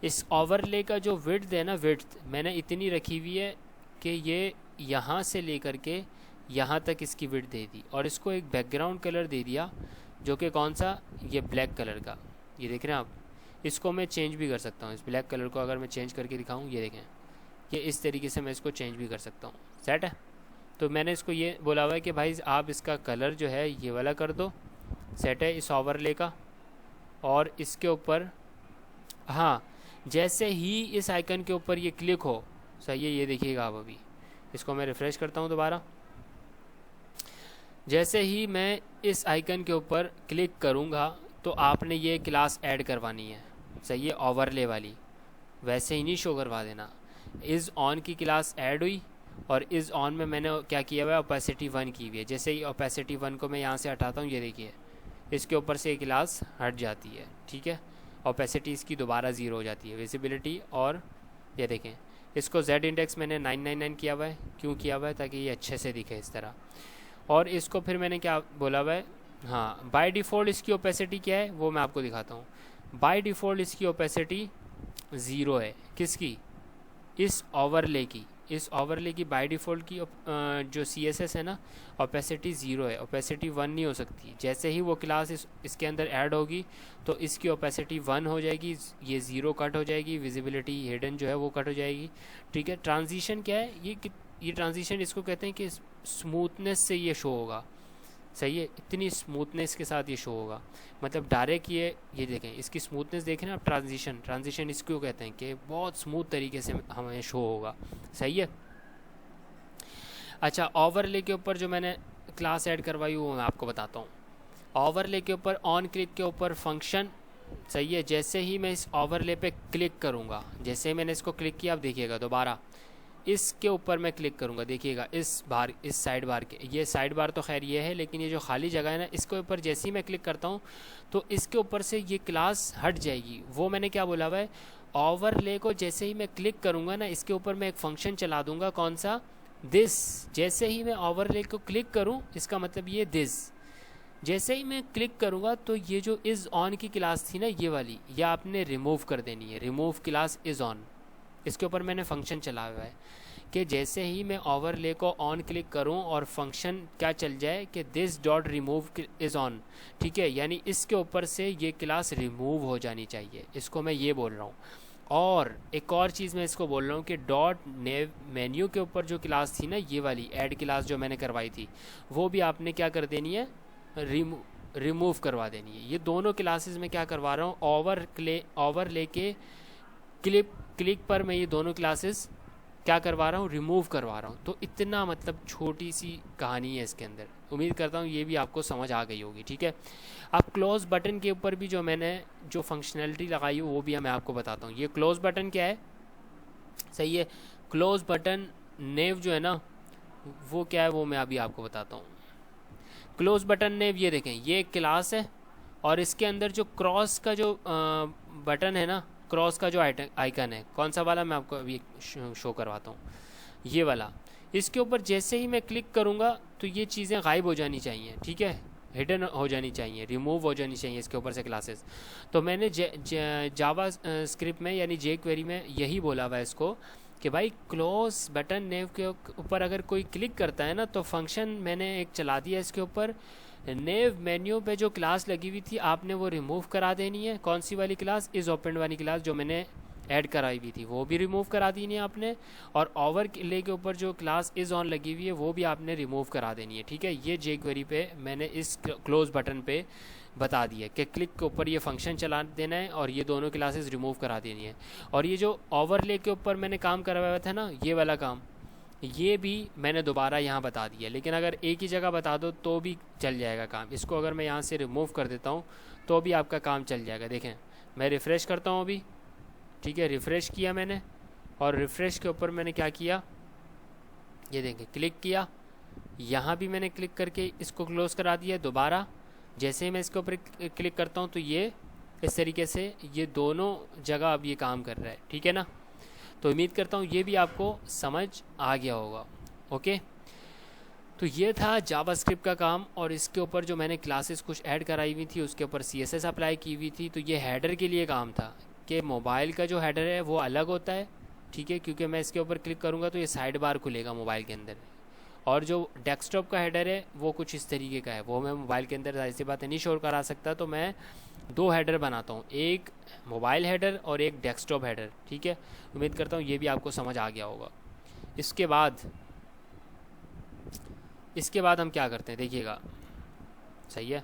इस ओवरले का जो विड्थ है ना, विड्थ मैंने इतनी रखी हुई है कि ये यहाँ से लेकर के यहाँ तक इसकी विड्थ दे दी, और इसको एक बैकग्राउंड कलर दे दिया जो कि कौन सा, ये ब्लैक कलर का, ये देख रहे हैं आप। इसको मैं चेंज भी कर सकता हूँ, इस ब्लैक कलर को अगर मैं चेंज करके दिखाऊँ, ये देखें ये इस तरीके से मैं इसको चेंज भी कर सकता हूँ, सेट है। तो मैंने इसको ये बोला हुआ है कि भाई आप इसका कलर जो है ये वाला कर दो, सेट है, इस ओवरले का। और इसके ऊपर हाँ, जैसे ही इस आइकन के ऊपर ये क्लिक हो, सही है, ये देखिएगा आप। अभी इसको मैं रिफ़्रेश करता हूँ दोबारा। जैसे ही मैं इस आइकन के ऊपर क्लिक करूँगा तो आपने ये क्लास ऐड करवानी है, सही है, ओवरले वाली, वैसे ही नहीं शो करवा देना। इज़ ऑन की क्लास ऐड हुई और इज़ ऑन में मैंने क्या किया हुआ है, ओपेसिटी 1 की हुई है। जैसे ही ओपेसिटी 1 को मैं यहाँ से हटाता हूँ, ये देखिए इसके ऊपर से एक क्लास हट जाती है, ठीक है। ओपेसिटी इसकी दोबारा 0 हो जाती है, विजिबिलिटी। और ये देखें इसको Z इंडेक्स मैंने 999 किया हुआ है, क्यों किया हुआ है, ताकि ये अच्छे से दिखे इस तरह। और इसको फिर मैंने क्या बोला हुआ है, हाँ, बाय डिफ़ॉल्ट इसकी ओपेसिटी क्या है वो मैं आपको दिखाता हूँ। बाय डिफ़ॉल्ट इसकी ओपेसिटी 0 है, किसकी, इस ओवरले की। इस ओवरले की बाय डिफ़ॉल्ट की जो CSS है ना, ओपेसिटी 0 है, ओपेसिटी 1 नहीं हो सकती। जैसे ही वो क्लास इसके अंदर ऐड होगी तो इसकी ओपेसिटी 1 हो जाएगी, ये 0 कट हो जाएगी, विजिबिलिटी हिडन जो है वो कट हो जाएगी। ठीक है, ट्रांजिशन क्या है, ये ट्रांजिशन इसको कहते हैं कि स्मूथनेस से ये शो होगा। सही है, इतनी स्मूथनेस के साथ ये शो होगा, मतलब डायरेक्ट ये देखें, इसकी स्मूथनेस देखें ना आप, ट्रांजिशन इसको कहते हैं कि बहुत स्मूथ तरीके से हमें शो होगा। सही है। अच्छा, ओवरले के ऊपर जो मैंने क्लास ऐड करवाई वो मैं आपको बताता हूँ। ओवरले के ऊपर ऑन क्लिक के ऊपर फंक्शन, सही है, जैसे ही मैं इस ओवरले पे क्लिक करूँगा, जैसे ही मैंने इसको क्लिक किया, आप देखिएगा दोबारा इसके ऊपर मैं क्लिक करूँगा, देखिएगा इस साइड बार के, ये साइड बार तो खैर ये है, लेकिन ये जो खाली जगह है ना, इसके ऊपर जैसे ही मैं क्लिक करता हूँ तो इसके ऊपर से ये क्लास हट जाएगी। वो मैंने क्या बोला हुआ है, ओवरले को जैसे ही मैं क्लिक करूँगा ना, इसके ऊपर मैं एक फंक्शन चला दूँगा, कौन सा, दिस। जैसे ही मैं ओवरले को क्लिक करूँ, इसका मतलब ये दिस, जैसे ही मैं क्लिक करूँगा तो ये जो इज़ ऑन की क्लास थी ना, ये वाली, ये आपने रिमूव कर देनी है, रिमूव क्लास इज़ ऑन। इसके ऊपर मैंने फंक्शन चलाया हुआ है कि जैसे ही मैं ओवरले को ऑन क्लिक करूं और फंक्शन क्या चल जाए कि this dot remove is on. ठीक है, यानी इसके ऊपर से ये क्लास रिमूव हो जानी चाहिए, इसको मैं ये बोल रहा हूँ। और एक और चीज़ मैं इसको बोल रहा हूँ कि डॉट नेव मेन्यू के ऊपर जो क्लास थी ना, ये वाली ऐड क्लास जो मैंने करवाई थी, वो भी आपने क्या कर देनी है, रिमूव करवा देनी है। ये दोनों क्लासेस में क्या करवा रहा हूँ, ओवरले के क्लिक पर मैं ये दोनों क्लासेस क्या करवा रहा हूँ, रिमूव करवा रहा हूँ। तो इतना मतलब छोटी सी कहानी है इसके अंदर, उम्मीद करता हूँ ये भी आपको समझ आ गई होगी। ठीक है, अब क्लोज बटन के ऊपर भी जो मैंने जो फंक्शनैलिटी लगाई है वो भी मैं आपको बताता हूँ। ये क्लोज बटन क्या है, सही है, क्लोज बटन नेव जो है ना, वो क्या है वो मैं अभी आपको बताता हूँ। क्लोज बटन नेव, ये देखें, ये एक क्लास है और इसके अंदर जो क्रॉस का जो बटन है ना, क्रॉस का जो आइकन है, कौन सा वाला, मैं आपको अभी शो करवाता हूँ, ये वाला। इसके ऊपर जैसे ही मैं क्लिक करूँगा तो ये चीज़ें गायब हो जानी चाहिए। ठीक है, हिडन हो जानी चाहिए, रिमूव हो जानी चाहिए इसके ऊपर से क्लासेस। तो मैंने जावा स्क्रिप्ट में यानी जे क्वेरी में यही बोला हुआ है इसको कि भाई क्लोज बटन नेव के ऊपर अगर कोई क्लिक करता है ना, तो फंक्शन मैंने एक चला दिया इसके ऊपर, नेव मेन्यू पे जो क्लास लगी हुई थी आपने वो रिमूव करा देनी है। कौन सी वाली क्लास, इज़ ओपन वाली क्लास जो मैंने ऐड कराई हुई थी, वो भी रिमूव करा देनी है आपने। और ओवरले के ऊपर जो क्लास इज़ ऑन लगी हुई है वो भी आपने रिमूव करा देनी है। ठीक है, ये जे क्वेरी पे मैंने इस क्लोज बटन पे बता दिया कि क्लिक के ऊपर ये फंक्शन चला देना है और ये दोनों क्लासेस रिमूव करा देनी है। और ये जो ओवरले के ऊपर मैंने काम करवाया था ना, ये वाला काम, ये भी मैंने दोबारा यहाँ बता दिया, लेकिन अगर एक ही जगह बता दो तो भी चल जाएगा काम। इसको अगर मैं यहाँ से रिमूव कर देता हूँ तो भी आपका काम चल जाएगा। देखें, मैं रिफ़्रेश करता हूँ अभी। ठीक है, रिफ़्रेश किया मैंने, और रिफ़्रेश के ऊपर मैंने क्या किया, ये देखें, क्लिक किया, यहाँ भी मैंने क्लिक करके इसको क्लोज़ करा दिया दोबारा। जैसे ही मैं इसके ऊपर क्लिक करता हूँ तो ये इस तरीके से ये दोनों जगह अब ये काम कर रहा है। ठीक है ना, तो उम्मीद करता हूँ ये भी आपको समझ आ गया होगा। ओके, तो ये था जावास्क्रिप्ट का काम, और इसके ऊपर जो मैंने क्लासेस कुछ ऐड कराई हुई थी उसके ऊपर CSS अप्लाई की हुई थी। तो ये हेडर के लिए काम था कि मोबाइल का जो हेडर है वो अलग होता है। ठीक है, क्योंकि मैं इसके ऊपर क्लिक करूँगा तो ये साइड बार खुलेगा मोबाइल के अंदर, और जो डेस्कटॉप का हेडर है वो कुछ इस तरीके का है, वो मैं मोबाइल के अंदर जाहिर सी बात है नहीं शोर करा सकता। तो मैं दो हेडर बनाता हूँ, एक मोबाइल हेडर और एक डेस्कटॉप हेडर। ठीक है, उम्मीद करता हूँ ये भी आपको समझ आ गया होगा। इसके बाद हम क्या करते हैं, देखिएगा, सही है,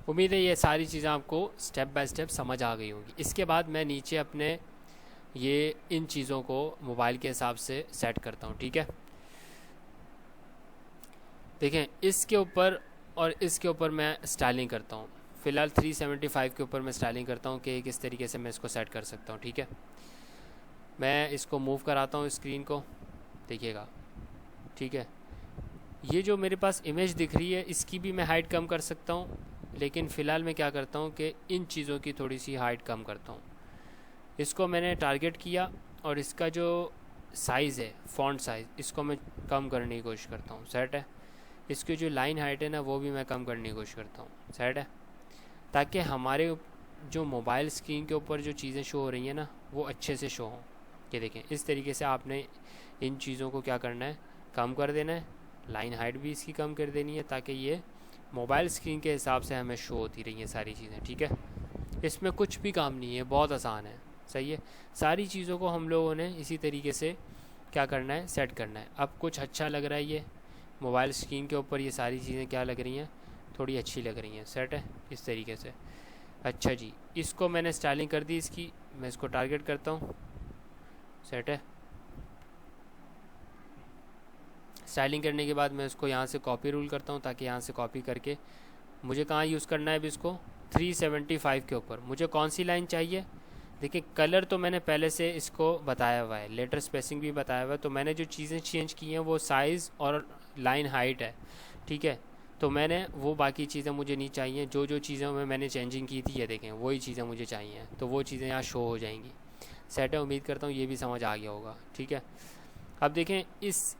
उम्मीद है ये सारी चीज़ें आपको स्टेप बाय स्टेप समझ आ गई होंगी। इसके बाद मैं नीचे अपने ये इन चीज़ों को मोबाइल के हिसाब से सेट करता हूँ। ठीक है, देखें, इसके ऊपर और इसके ऊपर मैं स्टाइलिंग करता हूँ। फ़िलहाल 375 के ऊपर मैं स्टाइलिंग करता हूँ कि किस तरीके से मैं इसको सेट कर सकता हूँ। ठीक है, मैं इसको मूव कराता हूँ स्क्रीन को, देखिएगा। ठीक है, ये जो मेरे पास इमेज दिख रही है इसकी भी मैं हाइट कम कर सकता हूँ, लेकिन फ़िलहाल मैं क्या करता हूँ कि इन चीज़ों की थोड़ी सी हाइट कम करता हूँ। इसको मैंने टारगेट किया और इसका जो साइज़ है, फ़ॉन्ट साइज़, इसको मैं कम करने की कोशिश करता हूँ। सेट है, इसकी जो लाइन हाइट है ना वो भी मैं कम करने की कोशिश करता हूँ। सेट है, ताकि हमारे जो मोबाइल स्क्रीन के ऊपर जो चीज़ें शो हो रही हैं ना वो अच्छे से शो हों। ये देखें, इस तरीके से आपने इन चीज़ों को क्या करना है, कम कर देना है। लाइन हाइट भी इसकी कम कर देनी है ताकि ये मोबाइल स्क्रीन के हिसाब से हमें शो होती रही हैं सारी चीज़ें, ठीक है। इसमें कुछ भी काम नहीं है, बहुत आसान है, सही है। सारी चीज़ों को हम लोगों ने इसी तरीके से क्या करना है, सेट करना है। अब कुछ अच्छा लग रहा है, ये मोबाइल स्क्रीन के ऊपर ये सारी चीज़ें क्या लग रही हैं, थोड़ी अच्छी लग रही हैं, सेट है इस तरीके से। अच्छा जी, इसको मैंने स्टाइलिंग कर दी इसकी, मैं इसको टारगेट करता हूँ, सेट है। स्टाइलिंग करने के बाद मैं इसको यहाँ से कॉपी रूल करता हूँ ताकि यहाँ से कॉपी करके मुझे कहाँ यूज़ करना है अब इसको, 375 के ऊपर। मुझे कौन सी लाइन चाहिए, देखिए कलर तो मैंने पहले से इसको बताया हुआ है, लेटर स्पेसिंग भी बताया हुआ है। तो मैंने जो चीज़ें चेंज की हैं वो साइज़ और लाइन हाइट है, ठीक है। तो मैंने वो बाकी चीज़ें मुझे नहीं चाहिए, जो जो चीज़ें में मैंने चेंजिंग की थी ये देखें वही चीज़ें मुझे चाहिए, तो वो चीज़ें यहाँ शो हो जाएंगी, सेट है। उम्मीद करता हूँ ये भी समझ आ गया होगा, ठीक है। अब देखें इस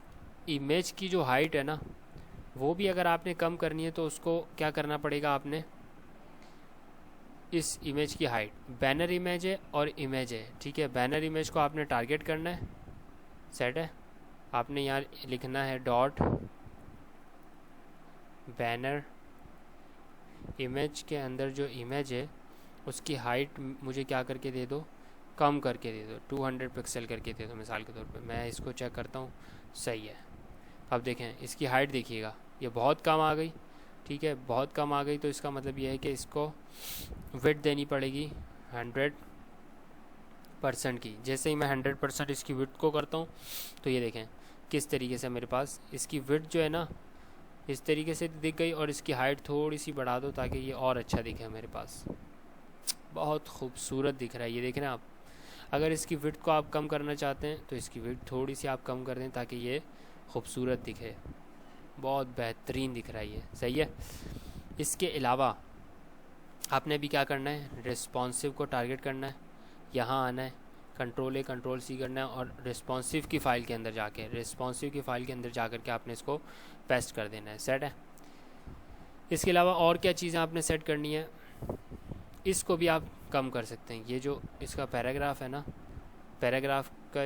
इमेज की जो हाइट है ना, वो भी अगर आपने कम करनी है तो उसको क्या करना पड़ेगा आपने, इस इमेज की हाइट, बैनर इमेज है और इमेज है, ठीक है। बैनर इमेज को आपने टारगेट करना है, सेट है। आपने यहाँ लिखना है डॉट बैनर इमेज के अंदर जो इमेज है उसकी हाइट मुझे क्या करके दे दो, कम करके दे दो, 200 पिक्सल करके दे दो मिसाल के तौर पे। मैं इसको चेक करता हूँ, सही है। अब देखें इसकी हाइट देखिएगा, ये बहुत कम आ गई, ठीक है, बहुत कम आ गई। तो इसका मतलब ये है कि इसको विड्थ देनी पड़ेगी 100% की। जैसे ही मैं 100% इसकी विड्थ को करता हूँ तो ये देखें किस तरीके से मेरे पास इसकी विड्थ जो है ना इस तरीके से दिख गई, और इसकी हाइट थोड़ी सी बढ़ा दो ताकि ये और अच्छा दिखे मेरे पास, बहुत खूबसूरत दिख रहा है। ये देख रहे हैं आप, अगर इसकी विड्थ को आप कम करना चाहते हैं तो इसकी विड्थ थोड़ी सी आप कम कर दें ताकि ये खूबसूरत दिखे, बहुत बेहतरीन दिख रहा है ये, सही है। इसके अलावा आपने भी क्या करना है, रिस्पॉन्सिव को टारगेट करना है, यहाँ आना है, कंट्रोल A कंट्रोल C करना है, और रिस्पॉन्सिव की फ़ाइल के अंदर जाके, रिस्पॉन्सिव की फ़ाइल के अंदर जा कर के आपने इसको पेस्ट कर देना है, सेट है। इसके अलावा और क्या चीज़ें आपने सेट करनी है, इसको भी आप कम कर सकते हैं। ये जो इसका पैराग्राफ है ना, पैराग्राफ का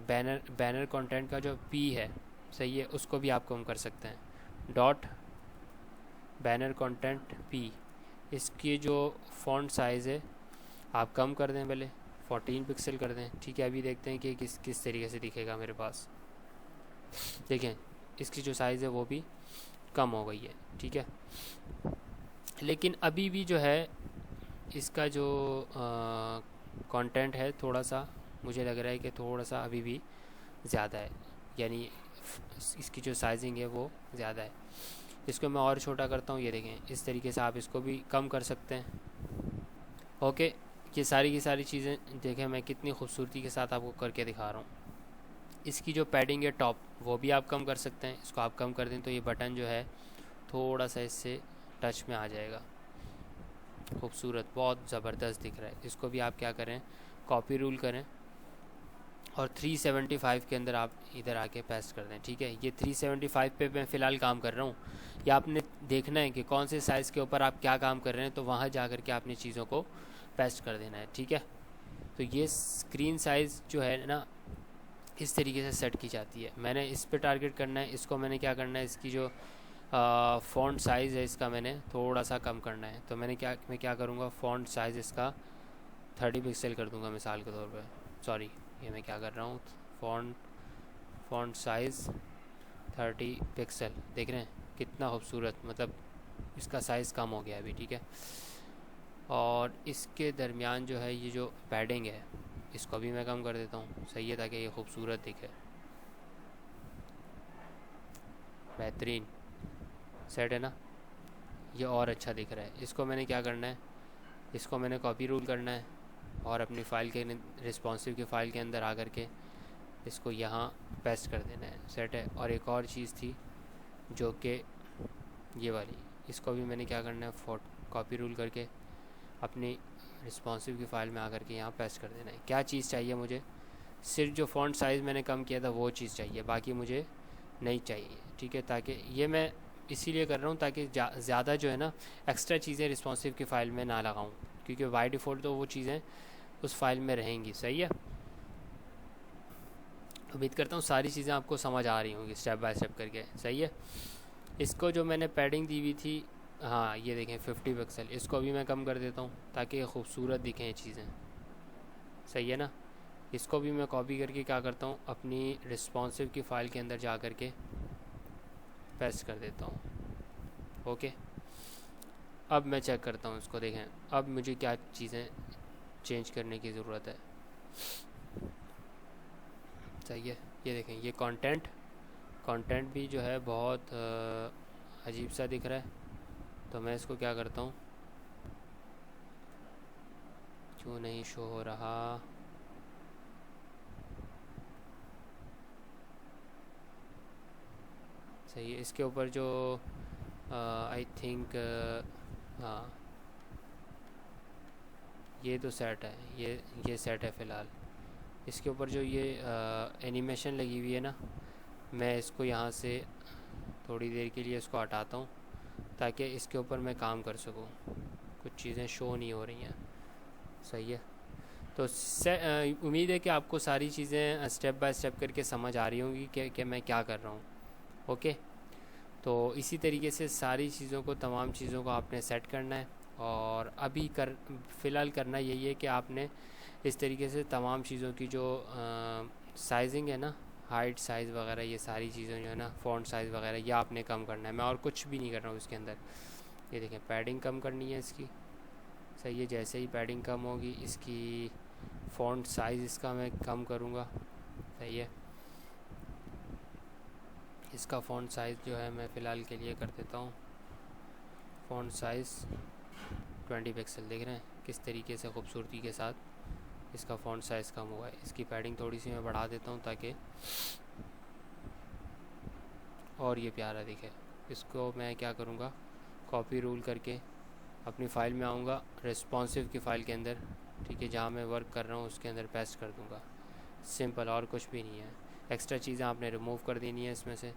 बैनर कंटेंट का जो P है, सही है, उसको भी आप कम कर सकते हैं। डॉट बैनर कंटेंट P, इसकी जो फ़ॉन्ट साइज़ है आप कम कर दें, पहले 14 पिक्सल कर दें, ठीक है। अभी देखते हैं कि किस तरीके से दिखेगा मेरे पास। देखें इसकी जो साइज़ है वो भी कम हो गई है, ठीक है। लेकिन अभी भी जो है इसका जो कंटेंट है थोड़ा सा मुझे लग रहा है कि थोड़ा सा अभी भी ज़्यादा है, यानी इसकी जो साइजिंग है वो ज़्यादा है। इसको मैं और छोटा करता हूँ, ये देखें इस तरीके से आप इसको भी कम कर सकते हैं। ओके, ये सारी की सारी चीज़ें देखें मैं कितनी खूबसूरती के साथ आपको करके दिखा रहा हूँ। इसकी जो पैडिंग है टॉप वो भी आप कम कर सकते हैं, इसको आप कम कर दें तो ये बटन जो है थोड़ा सा इससे टच में आ जाएगा, खूबसूरत, बहुत ज़बरदस्त दिख रहा है। इसको भी आप क्या करें, कॉपी रूल करें और 375 के अंदर आप इधर आके पेस्ट कर दें, ठीक है। ये 375 पे मैं फ़िलहाल काम कर रहा हूँ, या आपने देखना है कि कौन से साइज़ के ऊपर आप क्या काम कर रहे हैं, तो वहाँ जा कर के आपने चीज़ों को पेस्ट कर देना है, ठीक है। तो ये स्क्रीन साइज़ जो है ना इस तरीके से सेट की जाती है। मैंने इस पे टारगेट करना है, इसको मैंने क्या करना है, इसकी जो फ़ॉन्ट साइज़ है इसका मैंने थोड़ा सा कम करना है। तो मैं क्या करूँगा, फ़ॉन्ट साइज़ इसका 30 पिक्सल कर दूँगा मिसाल के तौर पे। सॉरी, ये मैं क्या कर रहा हूँ, फ़ॉन्ट साइज़ 30 पिक्सल, देख रहे हैं कितना खूबसूरत, मतलब इसका साइज़ कम हो गया अभी, ठीक है। और इसके दरमियान जो है ये जो पैडिंग है इसको भी मैं कम कर देता हूँ, सही है, ताकि ये खूबसूरत दिखे, बेहतरीन, सेट है ना, ये और अच्छा दिख रहा है। इसको मैंने क्या करना है, इसको मैंने कॉपी रूल करना है और अपनी फ़ाइल के रिस्पॉन्सिव की फ़ाइल के अंदर आकर के इसको यहाँ पेस्ट कर देना है, सेट है। और एक और चीज़ थी जो कि ये वाली, इसको भी मैंने क्या करना है, कॉपी रूल करके अपनी रिस्पॉन्सिव की फ़ाइल में आकर के यहाँ पेस्ट कर देना है। क्या चीज़ चाहिए मुझे, सिर्फ जो फ़ॉन्ट साइज़ मैंने कम किया था वो चीज़ चाहिए, बाकी मुझे नहीं चाहिए, ठीक है। ताकि ये मैं इसीलिए कर रहा हूँ ताकि ज़्यादा जो है ना एक्स्ट्रा चीज़ें रिस्पॉन्सिव की फ़ाइल में ना लगाऊँ, क्योंकि बाय डिफ़ॉल्ट तो वो चीज़ें उस फाइल में रहेंगी, सही है। उम्मीद करता हूँ सारी चीज़ें आपको समझ आ रही होंगी स्टेप बाय स्टेप करके। सही है। इसको जो मैंने पैडिंग दी हुई थी, हाँ ये देखें 50 पिक्सल, इसको अभी मैं कम कर देता हूँ ताकि ये खूबसूरत दिखें ये चीज़ें। सही है ना। इसको भी मैं कॉपी करके क्या करता हूँ, अपनी रिस्पॉन्सिव की फ़ाइल के अंदर जा कर के पेस्ट कर देता हूँ। ओके, अब मैं चेक करता हूँ इसको। देखें अब मुझे क्या चीज़ें चेंज करने की ज़रूरत है। सही है। ये देखें ये कंटेंट भी जो है बहुत अजीब सा दिख रहा है, तो मैं इसको क्या करता हूँ, क्यों नहीं शो हो रहा, सही है। इसके ऊपर जो आई थिंक हाँ ये तो सेट है, ये सेट है फ़िलहाल। इसके ऊपर जो ये एनिमेशन लगी हुई है ना, मैं इसको यहाँ से थोड़ी देर के लिए इसको हटाता हूँ ताकि इसके ऊपर मैं काम कर सकूँ। कुछ चीज़ें शो नहीं हो रही हैं। सही है। तो उम्मीद है कि आपको सारी चीज़ें स्टेप बाय स्टेप करके समझ आ रही होंगी कि मैं क्या कर रहा हूँ। ओके, तो इसी तरीके से सारी चीज़ों को, तमाम चीज़ों को आपने सेट करना है। और अभी फ़िलहाल करना यही है कि आपने इस तरीके से तमाम चीज़ों की जो साइजिंग है ना, हाइट साइज़ वगैरह, ये सारी चीज़ें जो है ना, फ़ॉन्ट साइज़ वगैरह, ये आपने कम करना है। मैं और कुछ भी नहीं कर रहा हूँ इसके अंदर। ये देखें पैडिंग कम करनी है इसकी। सही है। जैसे ही पैडिंग कम होगी, इसकी फ़ॉन्ट साइज़ इसका मैं कम करूँगा। सही है। इसका फ़ॉन्ट साइज़ जो है मैं फ़िलहाल के लिए कर देता हूँ फ़ॉन्ट साइज़ 20 पिक्सल। देख रहे हैं किस तरीके से खूबसूरती के साथ इसका फ़ॉन्ट साइज़ कम हुआ है। इसकी पैडिंग थोड़ी सी मैं बढ़ा देता हूँ ताकि और ये प्यारा दिखे। इसको मैं क्या करूँगा, कॉपी रूल करके अपनी फ़ाइल में आऊँगा, रिस्पॉन्सिव की फ़ाइल के अंदर, ठीक है, जहाँ मैं वर्क कर रहा हूँ उसके अंदर पेस्ट कर दूँगा। सिंपल, और कुछ भी नहीं है। एक्स्ट्रा चीज़ें आपने रिमूव कर देनी है इसमें से।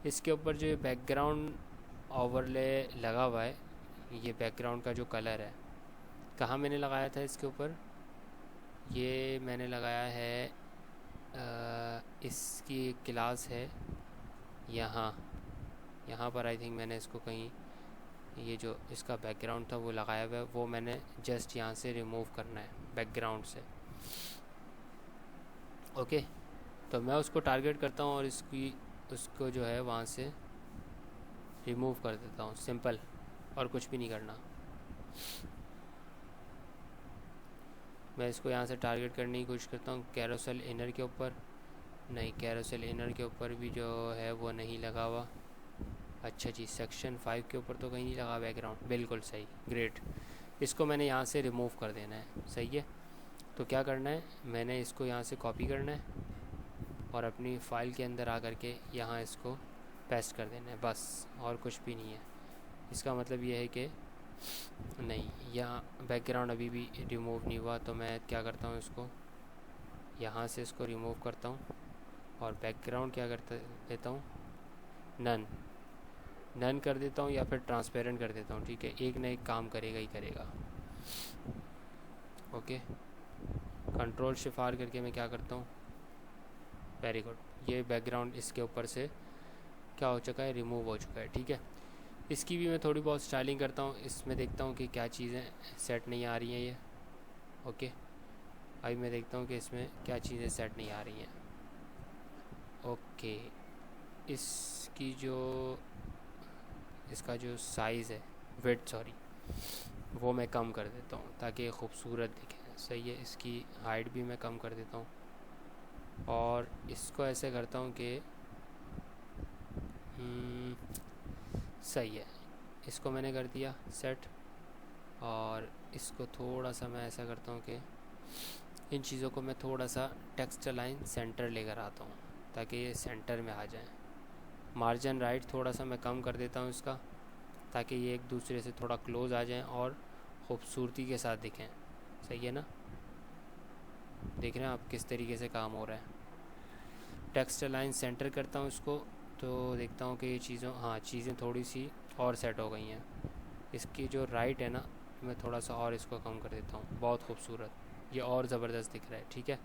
इसके ऊपर जो ये बैकग्राउंड ओवरले लगा हुआ है, ये बैकग्राउंड का जो कलर है, कहाँ मैंने लगाया था इसके ऊपर, ये मैंने लगाया है इसकी एक क्लास है यहाँ पर आई थिंक मैंने इसको कहीं, ये जो इसका बैकग्राउंड था वो लगाया हुआ है, वो मैंने जस्ट यहाँ से रिमूव करना है बैकग्राउंड से। ओके, तो मैं उसको टारगेट करता हूँ और उसको जो है वहाँ से रिमूव कर देता हूँ। सिंपल, और कुछ भी नहीं करना। मैं इसको यहाँ से टारगेट करने की कोशिश करता हूँ कैरोसेल इनर के ऊपर। नहीं, कैरोसेल इनर के ऊपर भी जो है वो नहीं लगा हुआ। अच्छा जी, सेक्शन 5 के ऊपर तो कहीं नहीं लगा बैकग्राउंड। बिल्कुल सही, ग्रेट। इसको मैंने यहाँ से रिमूव कर देना है। सही है। तो क्या करना है, मैंने इसको यहाँ से कॉपी करना है और अपनी फ़ाइल के अंदर आकर के यहाँ इसको पेस्ट कर देना है, बस, और कुछ भी नहीं है। इसका मतलब ये है कि नहीं, यहाँ बैकग्राउंड अभी भी रिमूव नहीं हुआ, तो मैं क्या करता हूँ, इसको यहाँ से इसको रिमूव करता हूँ और बैकग्राउंड क्या करता देता हूँ, नन कर देता हूँ या फिर ट्रांसपेरेंट कर देता हूँ। ठीक है, एक ना एक काम करेगा ही करेगा। ओके, कंट्रोल शिफ्ट आर करके मैं क्या करता हूँ, वेरी गुड, ये बैकग्राउंड इसके ऊपर से क्या हो चुका है, रिमूव हो चुका है। ठीक है, इसकी भी मैं थोड़ी बहुत स्टाइलिंग करता हूँ। इसमें देखता हूँ कि क्या चीज़ें सेट नहीं आ रही हैं ये। ओके, अभी मैं देखता हूँ कि इसमें क्या चीज़ें सेट नहीं आ रही हैं। ओके, इसका जो साइज़ है, विड्थ सॉरी, वो मैं कम कर देता हूँ ताकि खूबसूरत दिखे। सही है। इसकी हाइट भी मैं कम कर देता हूँ और इसको ऐसे करता हूँ कि सही है, इसको मैंने कर दिया सेट। और इसको थोड़ा सा मैं ऐसा करता हूँ कि इन चीज़ों को मैं थोड़ा सा टेक्स्ट लाइन सेंटर लेकर आता हूँ ताकि ये सेंटर में आ जाए। मार्जिन राइट थोड़ा सा मैं कम कर देता हूँ इसका, ताकि ये एक दूसरे से थोड़ा क्लोज़ आ जाएं और ख़ूबसूरती के साथ दिखें। सही है ना। देख रहे हैं आप किस तरीके से काम हो रहा है। टेक्स्ट लाइन सेंटर करता हूँ इसको, तो देखता हूँ कि ये चीज़ें थोड़ी सी और सेट हो गई हैं। इसकी जो राइट है ना, मैं थोड़ा सा और इसको कम कर देता हूँ। बहुत खूबसूरत, ये और ज़बरदस्त दिख रहा है। ठीक है,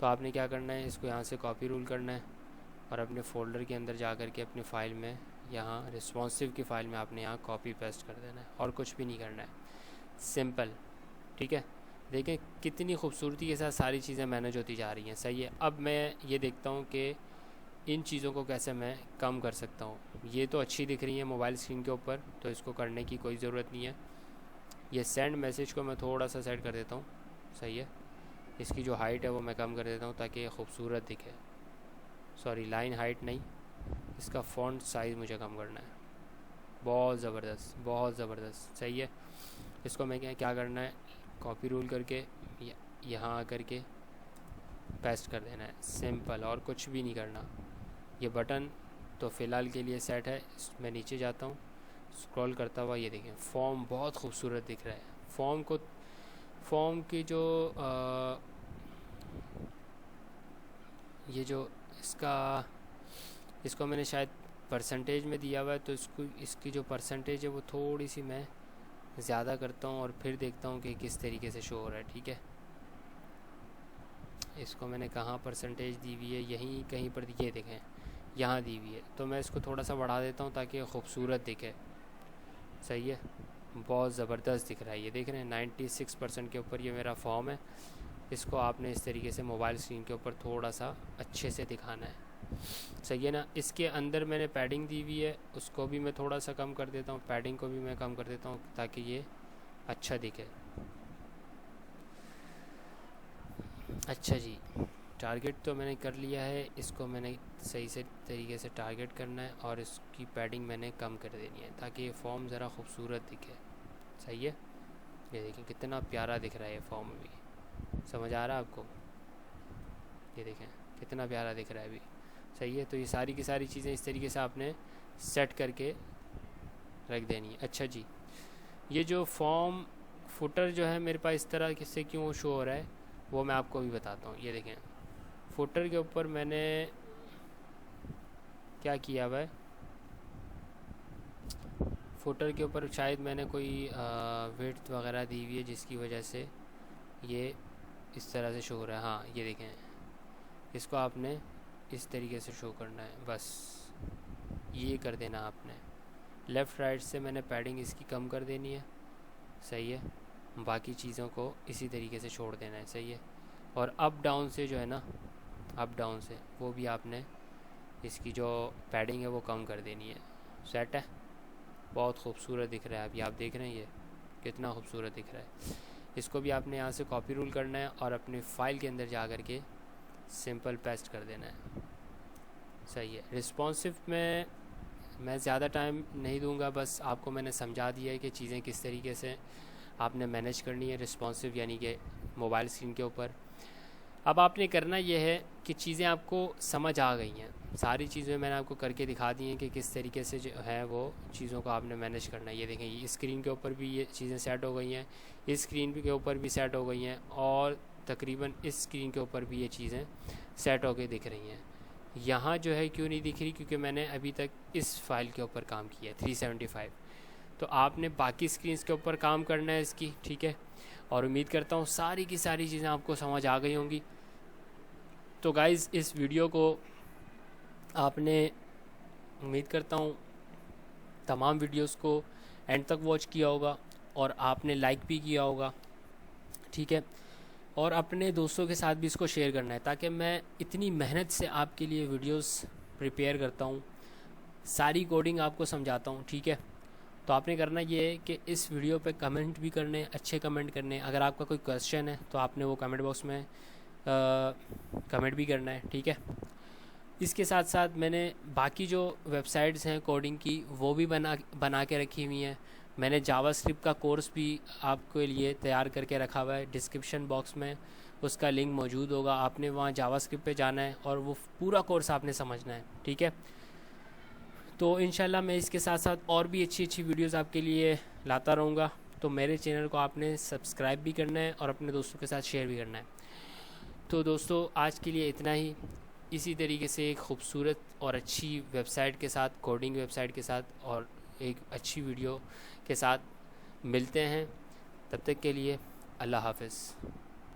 तो आपने क्या करना है, इसको यहाँ से कॉपी रूल करना है और अपने फ़ोल्डर के अंदर जा कर के अपनी फ़ाइल में, यहाँ रिस्पॉन्सिव की फ़ाइल में आपने यहाँ कॉपी पेस्ट कर देना है और कुछ भी नहीं करना है, सिंपल। ठीक है, देखें कितनी खूबसूरती के साथ सारी चीज़ें मैनेज होती जा रही हैं। सही है, अब मैं ये देखता हूँ कि इन चीज़ों को कैसे मैं कम कर सकता हूँ। ये तो अच्छी दिख रही है मोबाइल स्क्रीन के ऊपर, तो इसको करने की कोई ज़रूरत नहीं है। ये सेंड मैसेज को मैं थोड़ा सा सेट कर देता हूँ। सही है, इसकी जो हाइट है वो मैं कम कर देता हूँ ताकि ये खूबसूरत दिखे। सॉरी, लाइन हाइट नहीं, इसका फ़ॉन्ट साइज़ मुझे कम करना है। बहुत ज़बरदस्त, बहुत ज़बरदस्त। सही है, इसको मैं क्या करना है, कॉपी रूल करके यहाँ आकर के पेस्ट कर देना है, सिंपल, और कुछ भी नहीं करना। ये बटन तो फ़िलहाल के लिए सेट है। मैं नीचे जाता हूँ, स्क्रॉल करता हुआ, ये देखें फॉर्म बहुत खूबसूरत दिख रहा है। फॉर्म की जो ये जो इसको मैंने शायद परसेंटेज में दिया हुआ है, तो इसकी जो परसेंटेज है वो थोड़ी सी मैं ज़्यादा करता हूँ और फिर देखता हूँ कि किस तरीके से शो हो रहा है। ठीक है, इसको मैंने कहाँ परसेंटेज दी हुई है, यहीं कहीं पर, ये देखें यहाँ दी हुई है, तो मैं इसको थोड़ा सा बढ़ा देता हूँ ताकि खूबसूरत दिखे। सही है, बहुत ज़बरदस्त दिख रहा है। ये देख रहे हैं 96% के ऊपर ये मेरा फॉर्म है। इसको आपने इस तरीके से मोबाइल स्क्रीन के ऊपर थोड़ा सा अच्छे से दिखाना है। सही है ना। इसके अंदर मैंने पैडिंग दी हुई है, उसको भी मैं थोड़ा सा कम कर देता हूँ, पैडिंग को भी मैं कम कर देता हूँ ताकि ये अच्छा दिखे। अच्छा जी, टारगेट तो मैंने कर लिया है, इसको मैंने सही से तरीके से टारगेट करना है और इसकी पैडिंग मैंने कम कर देनी है ताकि ये फॉर्म ज़रा खूबसूरत दिखे। सही है, ये देखें कितना प्यारा दिख रहा है ये फॉर्म भी। समझ आ रहा है आपको? ये देखें कितना प्यारा दिख रहा है अभी। सही है, तो ये सारी की सारी चीज़ें इस तरीके से आपने सेट करके रख देनी है। अच्छा जी, ये जो फॉर्म फुटर जो है मेरे पास इस तरह से क्यों शो हो रहा है वो मैं आपको भी बताता हूँ। ये देखें फुटर के ऊपर मैंने क्या किया हुआ है, फुटर के ऊपर शायद मैंने कोई विड्थ वगैरह दी हुई है जिसकी वजह से ये इस तरह से शो हो रहा है। हाँ, ये देखें, इसको आपने इस तरीके से शो करना है, बस ये कर देना आपने। लेफ़्ट राइट से मैंने पैडिंग इसकी कम कर देनी है। सही है, बाकी चीज़ों को इसी तरीके से छोड़ देना है। सही है, और अप डाउन से जो है ना, अप डाउन से वो भी आपने इसकी जो पैडिंग है वो कम कर देनी है। सेट है, बहुत खूबसूरत दिख रहा है। अभी आप देख रहे हैं ये कितना खूबसूरत दिख रहा है। इसको भी आपने यहाँ से कॉपी रूल करना है और अपनी फ़ाइल के अंदर जा कर के सिंपल पेस्ट कर देना है। सही है, रिस्पॉन्सिव में मैं ज़्यादा टाइम नहीं दूंगा, बस आपको मैंने समझा दिया है कि चीज़ें किस तरीके से आपने मैनेज करनी है रिस्पॉन्सिव यानी कि मोबाइल स्क्रीन के ऊपर। अब आपने करना यह है कि चीज़ें आपको समझ आ गई हैं, सारी चीज़ें मैंने आपको करके दिखा दी हैं कि किस तरीके से जो है वो चीज़ों को आपने मैनेज करना है। ये देखें, ये स्क्रीन के ऊपर भी ये चीज़ें सेट हो गई हैं, इस स्क्रीन के ऊपर भी सेट हो गई हैं और तकरीबन इस स्क्रीन के ऊपर भी ये चीज़ें सेट हो के दिख रही हैं। यहाँ जो है क्यों नहीं दिख रही, क्योंकि मैंने अभी तक इस फाइल के ऊपर काम किया है 375। तो आपने बाकी स्क्रीन्स के ऊपर काम करना है इसकी। ठीक है, और उम्मीद करता हूँ सारी की सारी चीज़ें आपको समझ आ गई होंगी। तो गाइज़, इस वीडियो को आपने, उम्मीद करता हूँ तमाम वीडियोस को एंड तक वॉच किया होगा और आपने लाइक भी किया होगा। ठीक है, और अपने दोस्तों के साथ भी इसको शेयर करना है ताकि मैं इतनी मेहनत से आपके लिए वीडियोस प्रिपेयर करता हूँ, सारी कोडिंग आपको समझाता हूँ। ठीक है, तो आपने करना ये है कि इस वीडियो पे कमेंट भी करने, अच्छे कमेंट करने। अगर आपका कोई क्वेश्चन है तो आपने वो कमेंट बॉक्स में कमेंट भी करना है। ठीक है, इसके साथ साथ मैंने बाकी जो वेबसाइट्स हैं कोडिंग की वो भी बना के रखी हुई हैं। मैंने जावास्क्रिप्ट का कोर्स भी आपके लिए तैयार करके रखा हुआ है, डिस्क्रिप्शन बॉक्स में उसका लिंक मौजूद होगा। आपने वहाँ जावास्क्रिप्ट पे जाना है और वो पूरा कोर्स आपने समझना है। ठीक है, तो इंशाल्लाह मैं इसके साथ साथ और भी अच्छी अच्छी वीडियोस आपके लिए लाता रहूँगा। तो मेरे चैनल को आपने सब्सक्राइब भी करना है और अपने दोस्तों के साथ शेयर भी करना है। तो दोस्तों, आज के लिए इतना ही। इसी तरीके से एक ख़ूबसूरत और अच्छी वेबसाइट के साथ, कोडिंग वेबसाइट के साथ और एक अच्छी वीडियो के साथ मिलते हैं। तब तक के लिए अल्लाह हाफ़िज़।